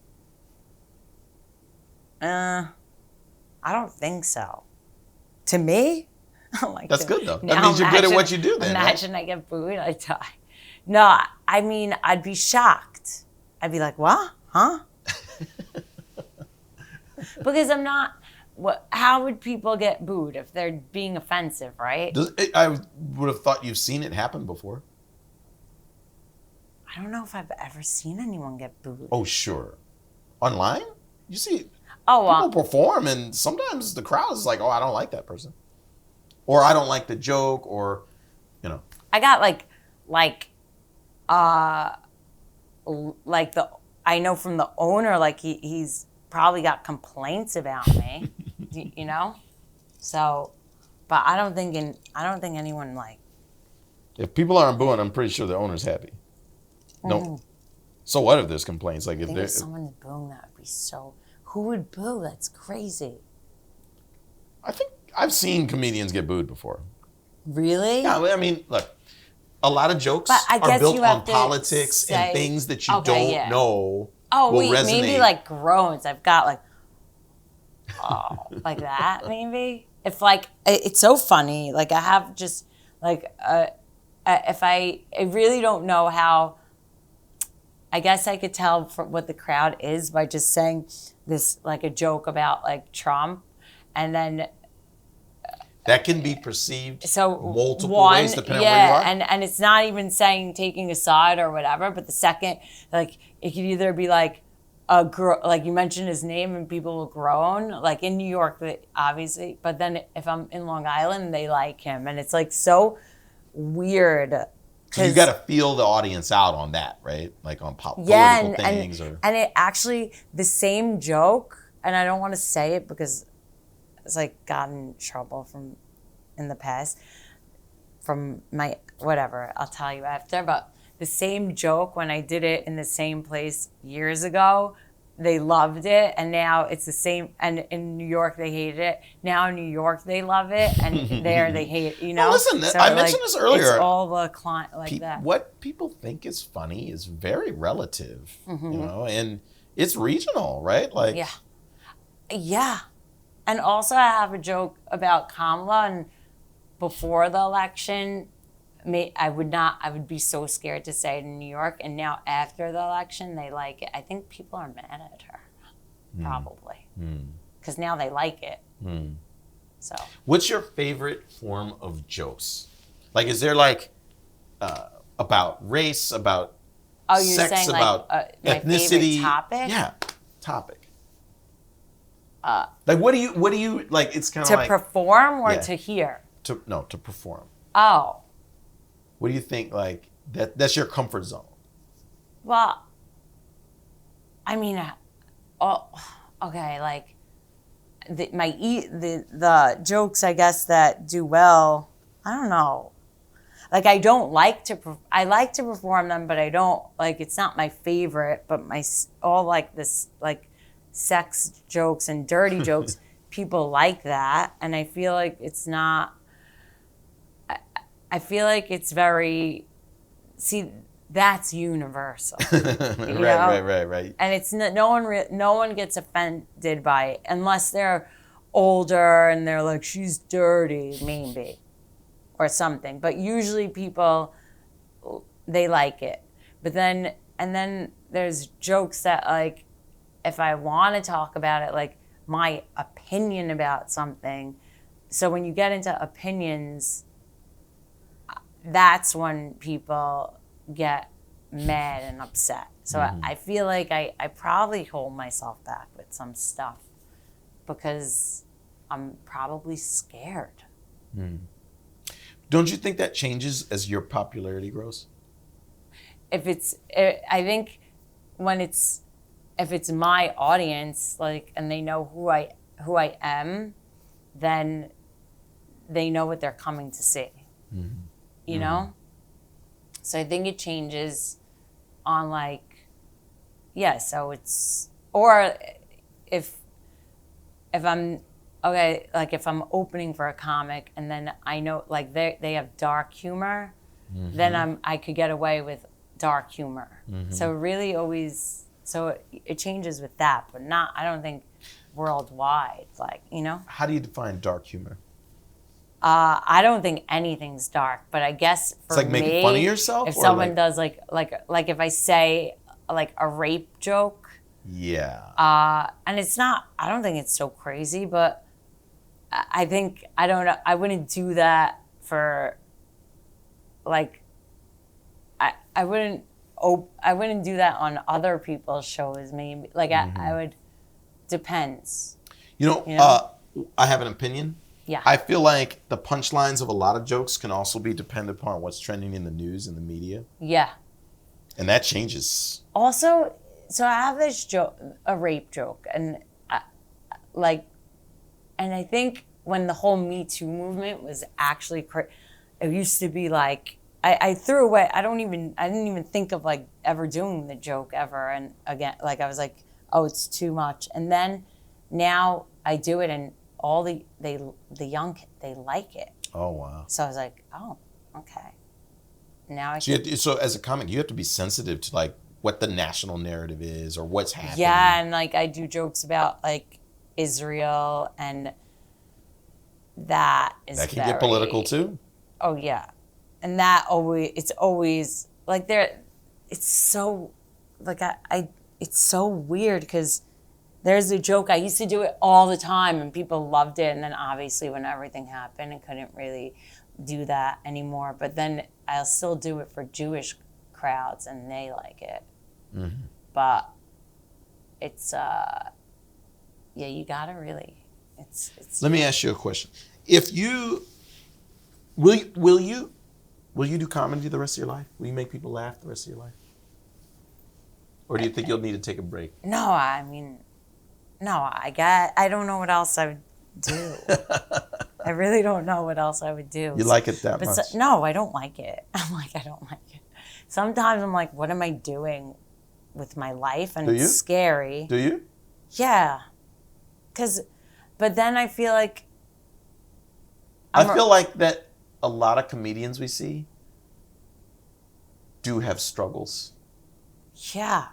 I don't think so. To me, I'm like, That's good though. That now means you're good at what you do then, right? Imagine I get booed, I die. No, I mean, I'd be shocked. I'd be like, what? Huh? Because I'm not, how would people get booed if they're being offensive, right? I would have thought you've seen it happen before. I don't know if I've ever seen anyone get booed. Oh, sure. Online? You see Oh, people perform, and sometimes the crowd is like, oh, I don't like that person. Or I don't like the joke, or, I got I know from the owner, like he's probably got complaints about me, So, but I don't think anyone like. If people aren't booing, I'm pretty sure the owner's happy. No. So what if there's complaints? Like if someone is booing, that would be so. Who would boo? That's crazy. I think I've seen comedians get booed before. Really? Yeah, I mean, look, a lot of jokes But I are guess built you have on to politics say- and things that you Okay, don't yeah. know Oh, will wait, resonate. maybe like groans. I've got like, like that maybe. If like, it's so funny. Like I have just like, if I really don't know how, I guess I could tell what the crowd is by just saying this, like a joke about like Trump. And then that can be perceived so multiple ways depending on where you are. and it's not even saying taking a side or whatever, but the second, like it could either be like like you mentioned his name and people will groan, like in New York, obviously, but then if I'm in Long Island, they like him, and it's like so weird. So you got to feel the audience out on that, right? Like on political things. And it actually, the same joke, and I don't want to say it because it's like gotten in trouble in the past from my, whatever, I'll tell you after, but the same joke, when I did it in the same place years ago, they loved it, and now it's the same, and in New York they hated it. Now in New York they love it, and there they hate it, Well, listen, I mentioned this earlier. It's all the client that. What people think is funny is very relative, and it's regional, right? Like, yeah. And also I have a joke about Kamala, and before the election, I would be so scared to say it in New York, and now after the election, they like it. I think people are mad at her, probably, because now they like it. So, what's your favorite form of jokes? Like, is there like about race, about you're sex, saying about my ethnicity? favorite topic? Yeah, topic. Like, what do you like? It's kind of like to perform or Yeah. to hear. to perform. Oh. What do you think? Like that's your comfort zone. Well, I mean, okay, like the jokes, I guess, that do well. I don't know. Like I don't like to. I like to perform them, but I don't like. It's not my favorite. But all like this like sex jokes and dirty jokes. People like that, and I feel like it's not. I feel like it's very. See, that's universal. Right. And it's no one gets offended by it unless they're older and they're like, she's dirty, maybe, or something. But usually people, they like it. But then there's jokes that, like, if I want to talk about it, like my opinion about something. So when you get into opinions, that's when people get mad and upset. So I feel like I probably hold myself back with some stuff because I'm probably scared. Don't you think that changes as your popularity grows? I think if it's my audience, like, and they know who I am, then they know what they're coming to see. You know? So I think it changes on like, yeah, so it's, or if I'm, okay, like if I'm opening for a comic and then I know like they have dark humor, then I could get away with dark humor. So really always, so it changes with that, but not, I don't think worldwide, like, you know? How do you define dark humor? I don't think anything's dark, but I guess for It's like me, making fun of yourself? if or someone like, does like if I say like a rape joke, yeah. and it's not, I don't think it's so crazy, but I think, I don't know, I wouldn't do that for like, I wouldn't do that on other people's shows. Maybe like I would, depends. You know, You know? I have an opinion. Yeah. I feel like the punchlines of a lot of jokes can also be dependent upon what's trending in the news and the media. Yeah. And that changes. Also, so I have this joke, a rape joke, and I think when the whole Me Too movement was actually, it used to be like, I threw away, I didn't even think of like ever doing the joke ever. And again, like I was like, oh, it's too much. And then now I do it, and all the young, they like it. Oh, wow. So I was like, oh, okay. Now So as a comic, you have to be sensitive to like what the national narrative is or what's happening. Yeah, and like I do jokes about like Israel, and that can get political too. Oh yeah, and that it's always like it's so like it's so weird because there's a joke, I used to do it all the time and people loved it, and then obviously when everything happened I couldn't really do that anymore, but then I'll still do it for Jewish crowds and they like it. Mm-hmm. But it's yeah, you gotta really, it's Let me ask you a question. If you will you do comedy the rest of your life? Will you make people laugh the rest of your life? Or do you think you'll need to take a break? No, I mean, no, I don't know what else I would do. I really don't know what else I would do. You like it that much? No, I don't like it. I'm like, I don't like it. Sometimes I'm like, what am I doing with my life? And it's scary. Do you? Yeah. But then I feel like... I feel like that a lot of comedians we see do have struggles. Yeah.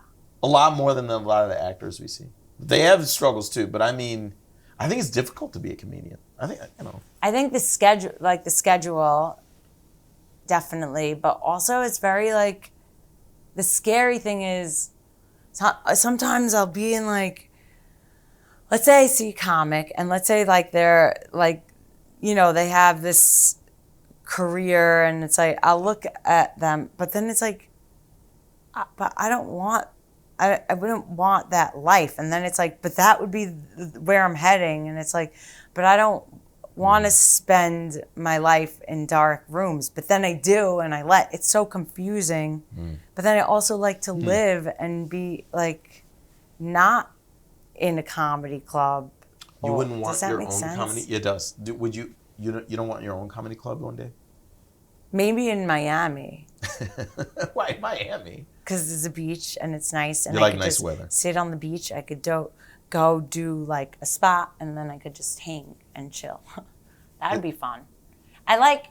A lot more than a lot of the actors we see. They have struggles too, but I mean, I think it's difficult to be a comedian. I think the schedule, definitely, but also it's very like, the scary thing is, sometimes I'll be in like, let's say I see a comic, and let's say like they're like, you know, they have this career, and it's like, I'll look at them, but then it's like, but I wouldn't want that life. And then it's like, but that would be where I'm heading. And it's like, but I don't want to spend my life in dark rooms. But then I do, and it's so confusing. But then I also like to live and be like, not in a comedy club. You wouldn't want your own sense? comedy? It does. Would you? You don't want your own comedy club one day? Maybe in Miami. Why Miami? Because there's a beach and it's nice. And you like nice weather. Sit on the beach. I could go do like a spot, and then I could just hang and chill. That would be fun. I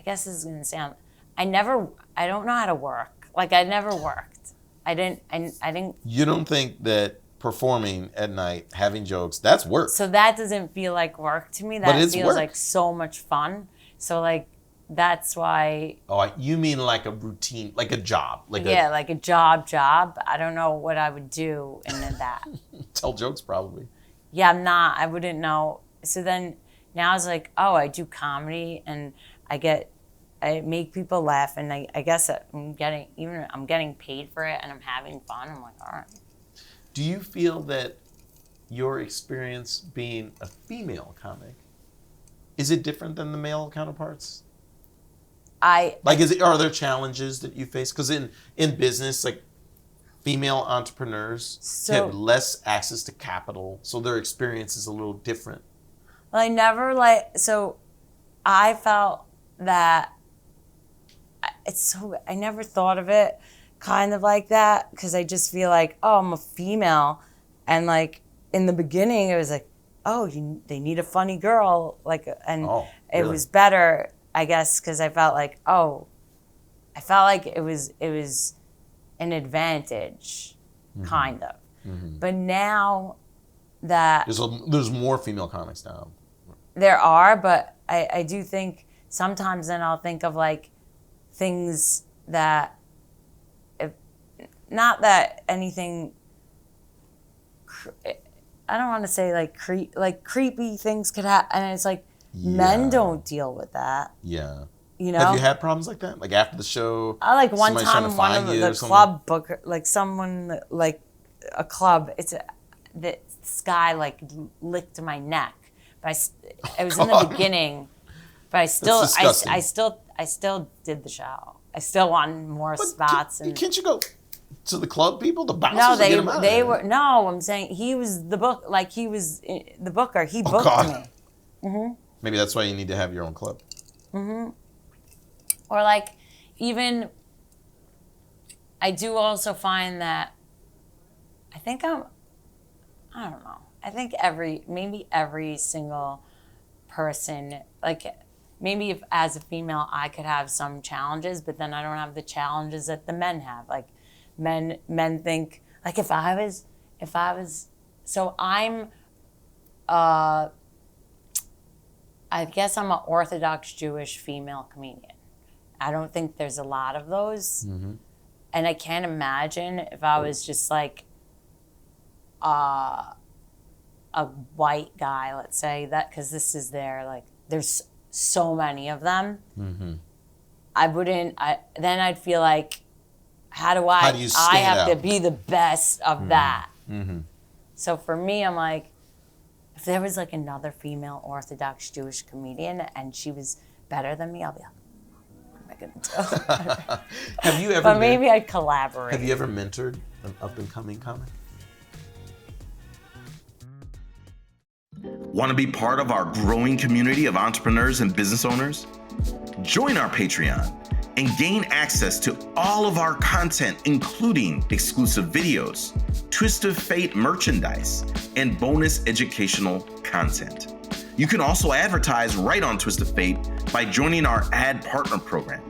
guess this is gonna sound. I don't know how to work. Like I never worked. I didn't. You don't think that performing at night, having jokes, that's work? So that doesn't feel like work to me. That feels work. like so much fun. So like, that's why. Oh, you mean like a routine, like a job, like a job. I don't know what I would do in that. Tell jokes probably. Yeah, I wouldn't know. So then now it's like, oh, I do comedy and I make people laugh, and I guess I'm getting paid for it, and I'm having fun. I'm like, all right. Do you feel that your experience being a female comic, is it different than the male counterparts? Are there challenges that you face? Because in business, like female entrepreneurs have less access to capital, so their experience is a little different. Well, I felt that I never thought of it kind of like that, because I just feel like, oh, I'm a female, and like in the beginning it was like, oh, they need a funny girl, like, and it was better, I guess, because I felt like it was an advantage, kind of. Mm-hmm. But now that there's more female comics now. There are, but I do think sometimes then I'll think of like things that, not that anything, I don't want to say like creepy things could happen, and it's like men don't deal with that. Yeah. You know? Have you had problems like that? Like after the show, I like one somebody's trying to time one find of you the or something? club booker, like someone like a club. This guy like licked my neck, but it was in the beginning. But I still did the show. I still wanted more spots. Can't you go to the club people? The bouncers No, to get 'em out of they there. were. No, I'm saying he was the book. Like he was the booker. He booked God. me. Maybe that's why you need to have your own club. Or like even, I do also find that I don't know. I think maybe every single person, like maybe if as a female I could have some challenges, but then I don't have the challenges that the men have. Like men think like if I was, so I'm, I guess I'm an Orthodox Jewish female comedian. I don't think there's a lot of those. And I can't imagine if I was just like a white guy, let's say, that, because this is like, there's so many of them. Then I'd feel like, how do I you I stand have to out? be the best of that. So for me, I'm like, if there was like another female Orthodox Jewish comedian and she was better than me, I'll be like, what am I gonna do? Have you ever? But maybe I'd collaborate. Have you ever mentored an up and coming comic? Want to be part of our growing community of entrepreneurs and business owners? Join our Patreon and gain access to all of our content, including exclusive videos, Twist of Fate merchandise, and bonus educational content. You can also advertise right on Twist of Fate by joining our ad partner program.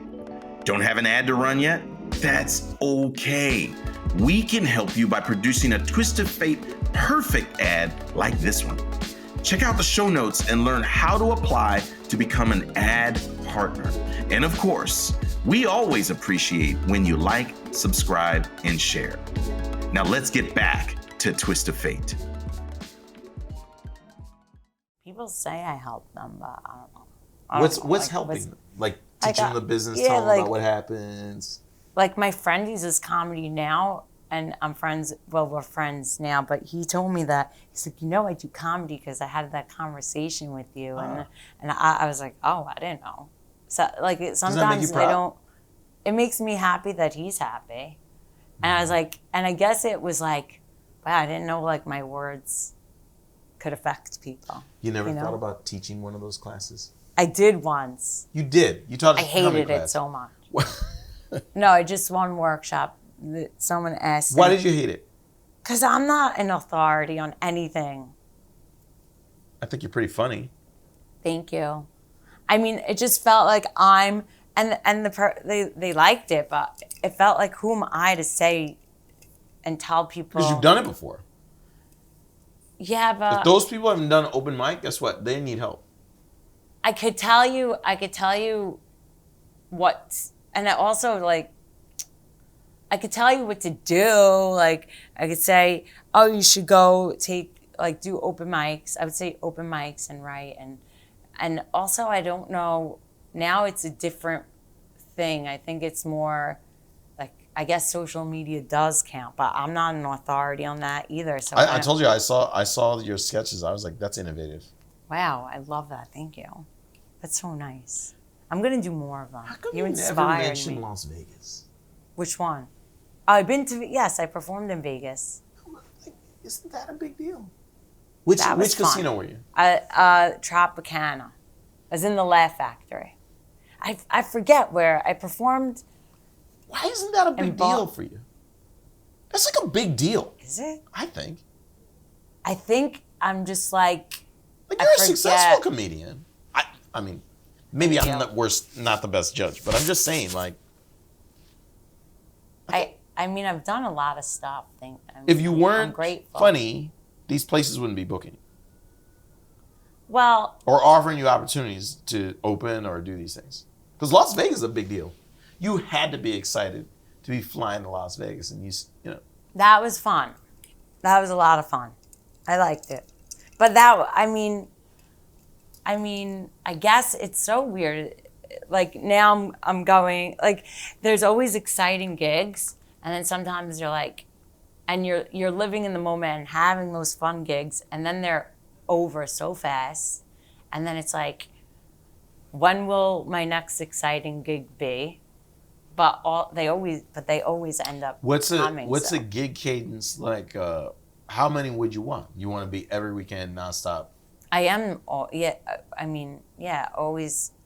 Don't have an ad to run yet? That's okay. We can help you by producing a Twist of Fate perfect ad like this one. Check out the show notes and learn how to apply to become an ad partner. And of course, we always appreciate when you like, subscribe, and share. Now let's get back to Twist of Fate. People say I help them, but I don't know. What's helping? Like teaching them the business, telling them about what happens. Like my friend uses comedy now, and I'm friends. Well, we're friends now, but he told me that he's like, I do comedy because I had that conversation with you, and I was like, oh, I didn't know. So like sometimes I don't. It makes me happy that he's happy, and I was like, and I guess it was like, wow, I didn't know like my words could affect people. You never thought about teaching one of those classes? I did once. You did. You taught. I hated it so much. No, I just one workshop. Someone asked Why me, did you hate it? Because I'm not an authority on anything. I think you're pretty funny. Thank you. I mean, it just felt like they liked it, but it felt like, who am I to say and tell people? Because you've done it before. Yeah, but If those people haven't done open mic, guess what? They need help. I could tell you what, and I also like, I could tell you what to do. Like, I could say, oh, you should go do open mics. I would say open mics and write. And also, I don't know, now it's a different thing. I think it's more like, I guess social media does count, but I'm not an authority on that either. So I told you, I saw your sketches. I was like, that's innovative. Wow, I love that. Thank you. That's so nice. I'm going to do more of them. How come you you never inspired mentioned me. Las Vegas? Which one? I've been to, yes, I performed in Vegas. Isn't that a big deal? Which casino were you? Tropicana. I was in the Laugh Factory. I forget where I performed. Why isn't that a big deal for you? That's like a big deal. Is it? I think. I think I'm just like you're a successful comedian. I mean, maybe I'm not the best judge, but I'm just saying, like. I mean, I've done a lot of stuff. If you weren't funny, these places wouldn't be booking. Well, or offering you opportunities to open or do these things? Because Las Vegas is a big deal. You had to be excited to be flying to Las Vegas, and you know. that was fun. That was a lot of fun. I liked it. But I guess it's so weird. Like now I'm going, like there's always exciting gigs, and then sometimes you're like, and you're living in the moment and having those fun gigs, and then they're over so fast, and then it's like, when will my next exciting gig be? But they always end up coming. What's a gig cadence like? How many would you want? You want to be every weekend nonstop? I am, always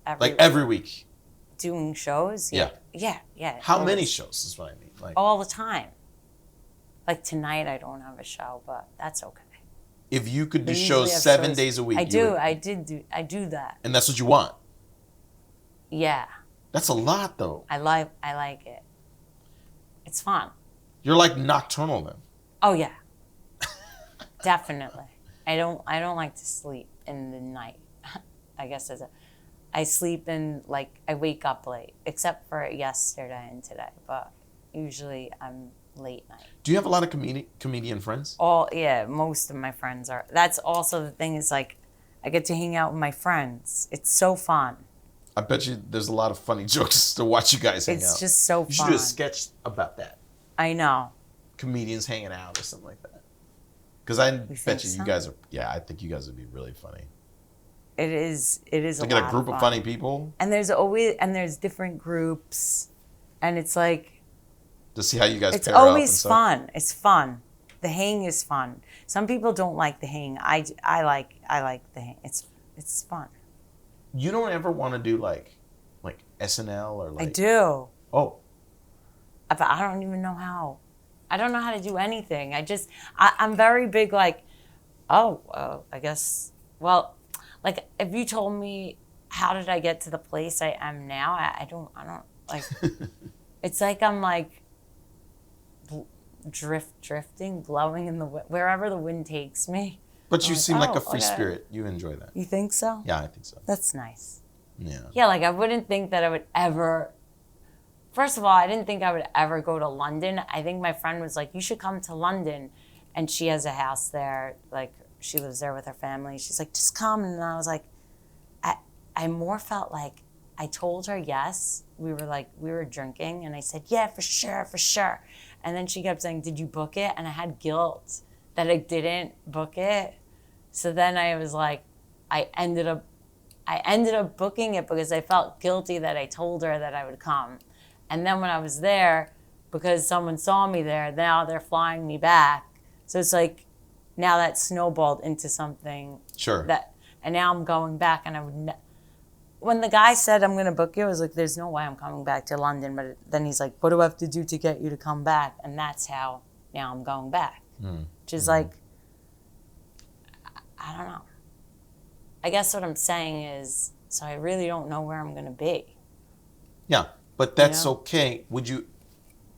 Every week. doing shows. Yeah. How always. many shows is what I mean? Like All the time. Like tonight, I don't have a show, but that's okay. if you could do They shows usually have 7 shows. days a week. I you do. would- I do that. And that's what you want. Yeah, That's a lot, though. I like it. It's fun. You're like nocturnal then. Oh yeah, definitely. I don't like to sleep in the night. I guess I sleep in, like, I wake up late, except for yesterday and today. But usually I'm late night. Do you have a lot of comedian friends? Most of my friends are. That's also the thing, is like, I get to hang out with my friends. It's so fun. I bet you there's a lot of funny jokes to watch you guys hang out. It's just so You should fun. do a sketch about that. I know. Comedians hanging out or something like that. Because I bet think you so? guys are. Yeah, I think you guys would be really funny. It is a Look lot at a group of fun. funny people And there's different groups, and it's like, to see how you guys it's pair up and always stuff. fun. It's fun. The hang is fun. Some people don't like the hang. I like the hang. It's fun. You don't ever want to do like SNL or like. I do. Oh, But I don't even know how. I don't know how to do anything. I'm very big, like, I guess, well, like, if you told me how did I get to the place I am now, I don't, like, it's like I'm like drifting, blowing in the wind, wherever the wind takes me. but you like, seem like a oh, free okay. spirit. You enjoy that. You think so? Yeah, I think so. That's nice. Yeah. Yeah, like I wouldn't think that I would ever. First of all, I didn't think I would ever go to London. I think my friend was like, "You should come to London," and she has a house there. Like, she lives there with her family. She's like, "Just come," and I was like, I more felt like I told her yes. We were drinking, and I said, "Yeah, for sure." And then she kept saying, "Did you book it?" And I had guilt that I didn't book it. So then I was like, I ended up booking it because I felt guilty that I told her that I would come. And then when I was there, because someone saw me there, now they're flying me back. So it's like, now that snowballed into something. Sure. And now I'm going back, and I would. When the guy said I'm going to book you, I was like, there's no way I'm coming back to London. But then he's like, what do I have to do to get you to come back? And that's how now I'm going back. Which is like, I don't know. I guess what I'm saying is, so I really don't know where I'm going to be. Yeah, but that's Yeah. okay. Would you?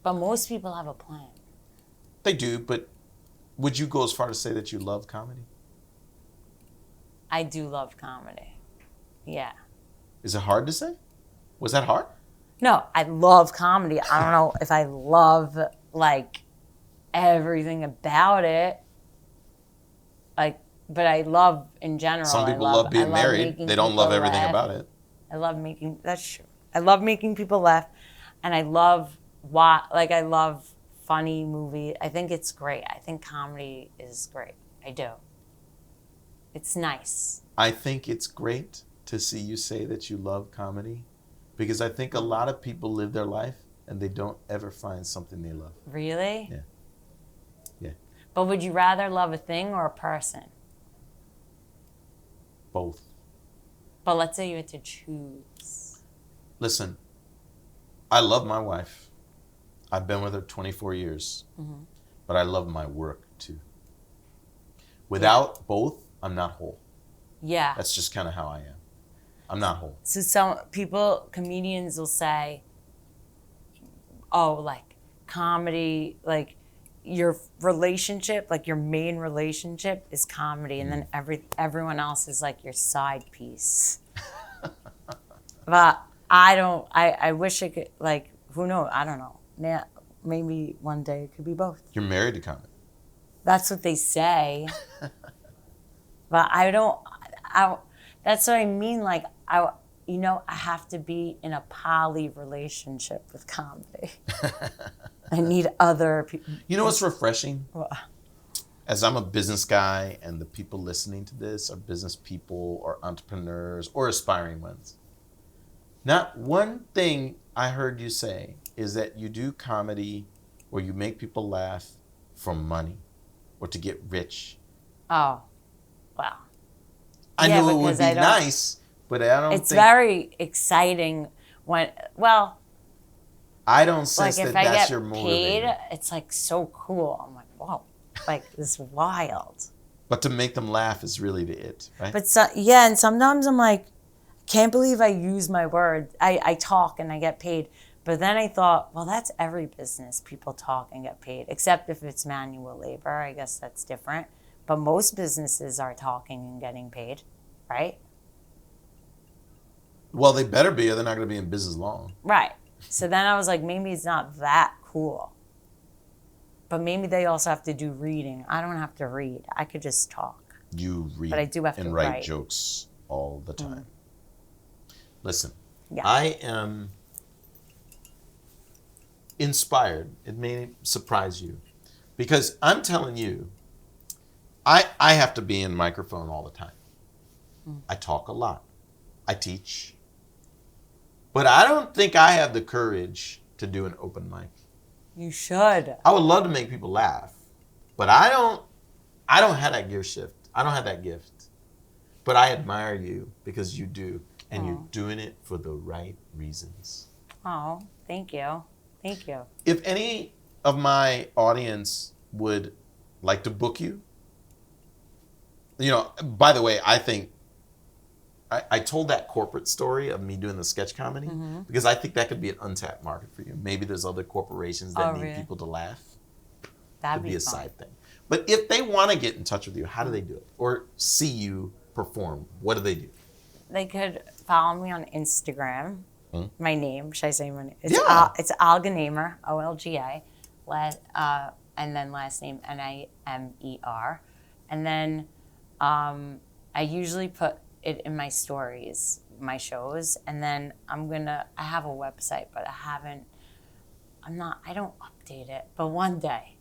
But most people have a plan. They do, but would you go as far to say that you love comedy? I do love comedy. Yeah. Is it hard to say? Was that hard? No, I love comedy. I don't know if I love, like, everything about it. Like, but I love in general. Some people love being married. They don't love everything about it. That's true. I love making people laugh, and I love funny movies. I think it's great. I think comedy is great. I do. It's nice. I think it's great to see you say that you love comedy, because I think a lot of people live their life and they don't ever find something they love. Really? Yeah. Yeah. But would you rather love a thing or a person? Both. But let's say you had to choose. Listen, I love my wife. I've been with her 24 years, but I love my work too. Without both, I'm not whole. Yeah. That's just kind of how I am. I'm not whole. So some people, comedians will say, oh, like, comedy, like, your relationship, like your main relationship, is comedy, and then everyone else is like your side piece. But I don't. I wish it could. Like, who knows? I don't know. Maybe one day it could be both. You're married to comedy. That's what they say. But I don't. That's what I mean. Like, I have to be in a poly relationship with comedy. I need other people. You know what's refreshing? What? As I'm a business guy and the people listening to this are business people or entrepreneurs or aspiring ones. Not one thing I heard you say is that you do comedy where you make people laugh for money or to get rich. Oh, wow. I Yeah, know it would because be I don't- nice, but I don't It's think... very exciting when, well, I don't like sense if that I that's get your paid, motivator. it's like so cool. I'm like, whoa, like this is wild. But to make them laugh is really the it, right? But and sometimes I'm like, can't believe I use my words. I talk and I get paid. But then I thought, well, that's every business. People talk and get paid, except if it's manual labor. I guess that's different. But most businesses are talking and getting paid, right? Well, they better be or they're not going to be in business long. Right. So then I was like, maybe it's not that cool. But maybe they also have to do reading. I don't have to read. I could just talk. You read But I do have and to write write. jokes all the time. Listen, Yeah. I am inspired. It may surprise you because I'm telling you, I have to be in microphone all the time. I talk a lot. I teach. But I don't think I have the courage to do an open mic. You should. I would love to make people laugh, but I don't have that gear shift. I don't have that gift. But I admire you because you do, and you're doing it for the right reasons. Oh, thank you. Thank you. If any of my audience would like to book you, by the way, I think I told that corporate story of me doing the sketch comedy because I think that could be an untapped market for you. Maybe there's other corporations that need really? people to laugh. That'd Could be be a fun. side thing. But if they want to get in touch with you, how do they do it? Or see you perform, what do they do? They could follow me on Instagram. My name, should I say my name? It's, Yeah. It's Olga Namer, Olga, and then last name Namer. And then I usually put it in my stories, my shows, and then I have a website, but I don't update it, but one day,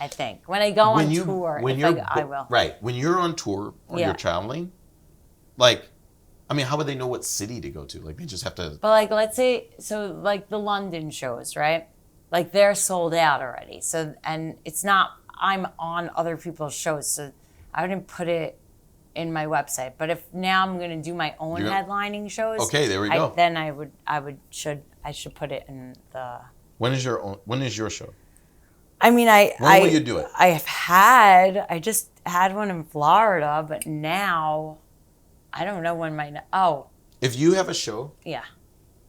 I think. When I go on tour, I will. Right. When you're on tour or you're traveling, how would they know what city to go to? Like, they just have to... But let's say, the London shows, right? Like, they're sold out already. So, and it's not, I'm on other people's shows, so I wouldn't put it in my website. But if now I'm going to do my own headlining shows, okay, there we go. Then I should put it in the... When is your show? I mean, When will you do it? I just had one in Florida, but now I don't know when If you have a show, yeah.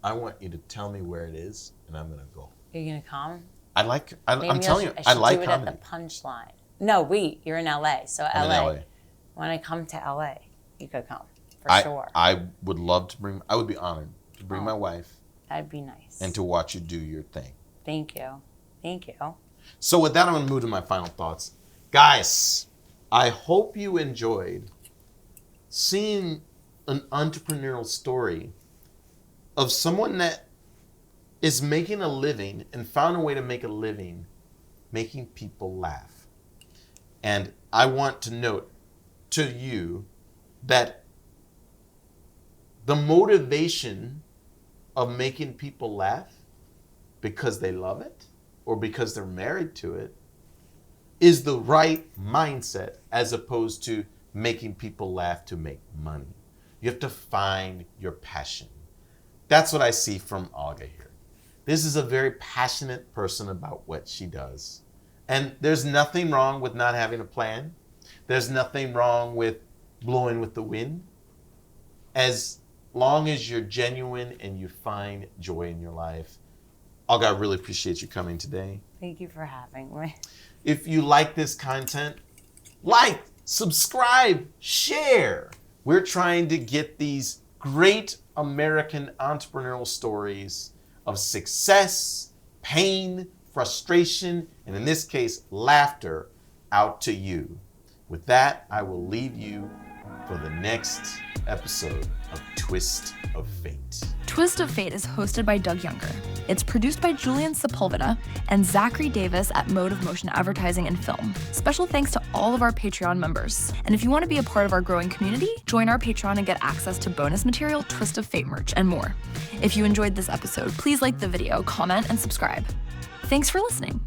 I want you to tell me where it is, and I'm going to go. You're going to come? I'm telling you, I should like do it comedy. at the Punchline. No, you're in LA, so I'm in LA. When I come to LA, you could come for sure. I would love to I would be honored to bring my wife That'd be nice. and to watch you do your thing. Thank you. Thank you. So with that, I'm going to move to my final thoughts. Guys, I hope you enjoyed seeing an entrepreneurial story of someone that is making a living and found a way to make a living making people laugh. And I want to note to you that the motivation of making people laugh because they love it or because they're married to it is the right mindset as opposed to making people laugh to make money. You have to find your passion. That's what I see from Olga here. This is a very passionate person about what she does. And there's nothing wrong with not having a plan. There's nothing wrong with blowing with the wind. As long as you're genuine and you find joy in your life, Olga, I really appreciate you coming today. Thank you for having me. If you like this content, like, subscribe, share. We're trying to get these great American entrepreneurial stories of success, pain, frustration, and in this case, laughter out to you. With that, I will leave you for the next episode of Twist of Fate. Twist of Fate is hosted by Doug Younger. It's produced by Julian Sepulveda and Zachary Davis at Mode of Motion Advertising and Film. Special thanks to all of our Patreon members. And if you want to be a part of our growing community, join our Patreon and get access to bonus material, Twist of Fate merch, and more. If you enjoyed this episode, please like the video, comment, and subscribe. Thanks for listening.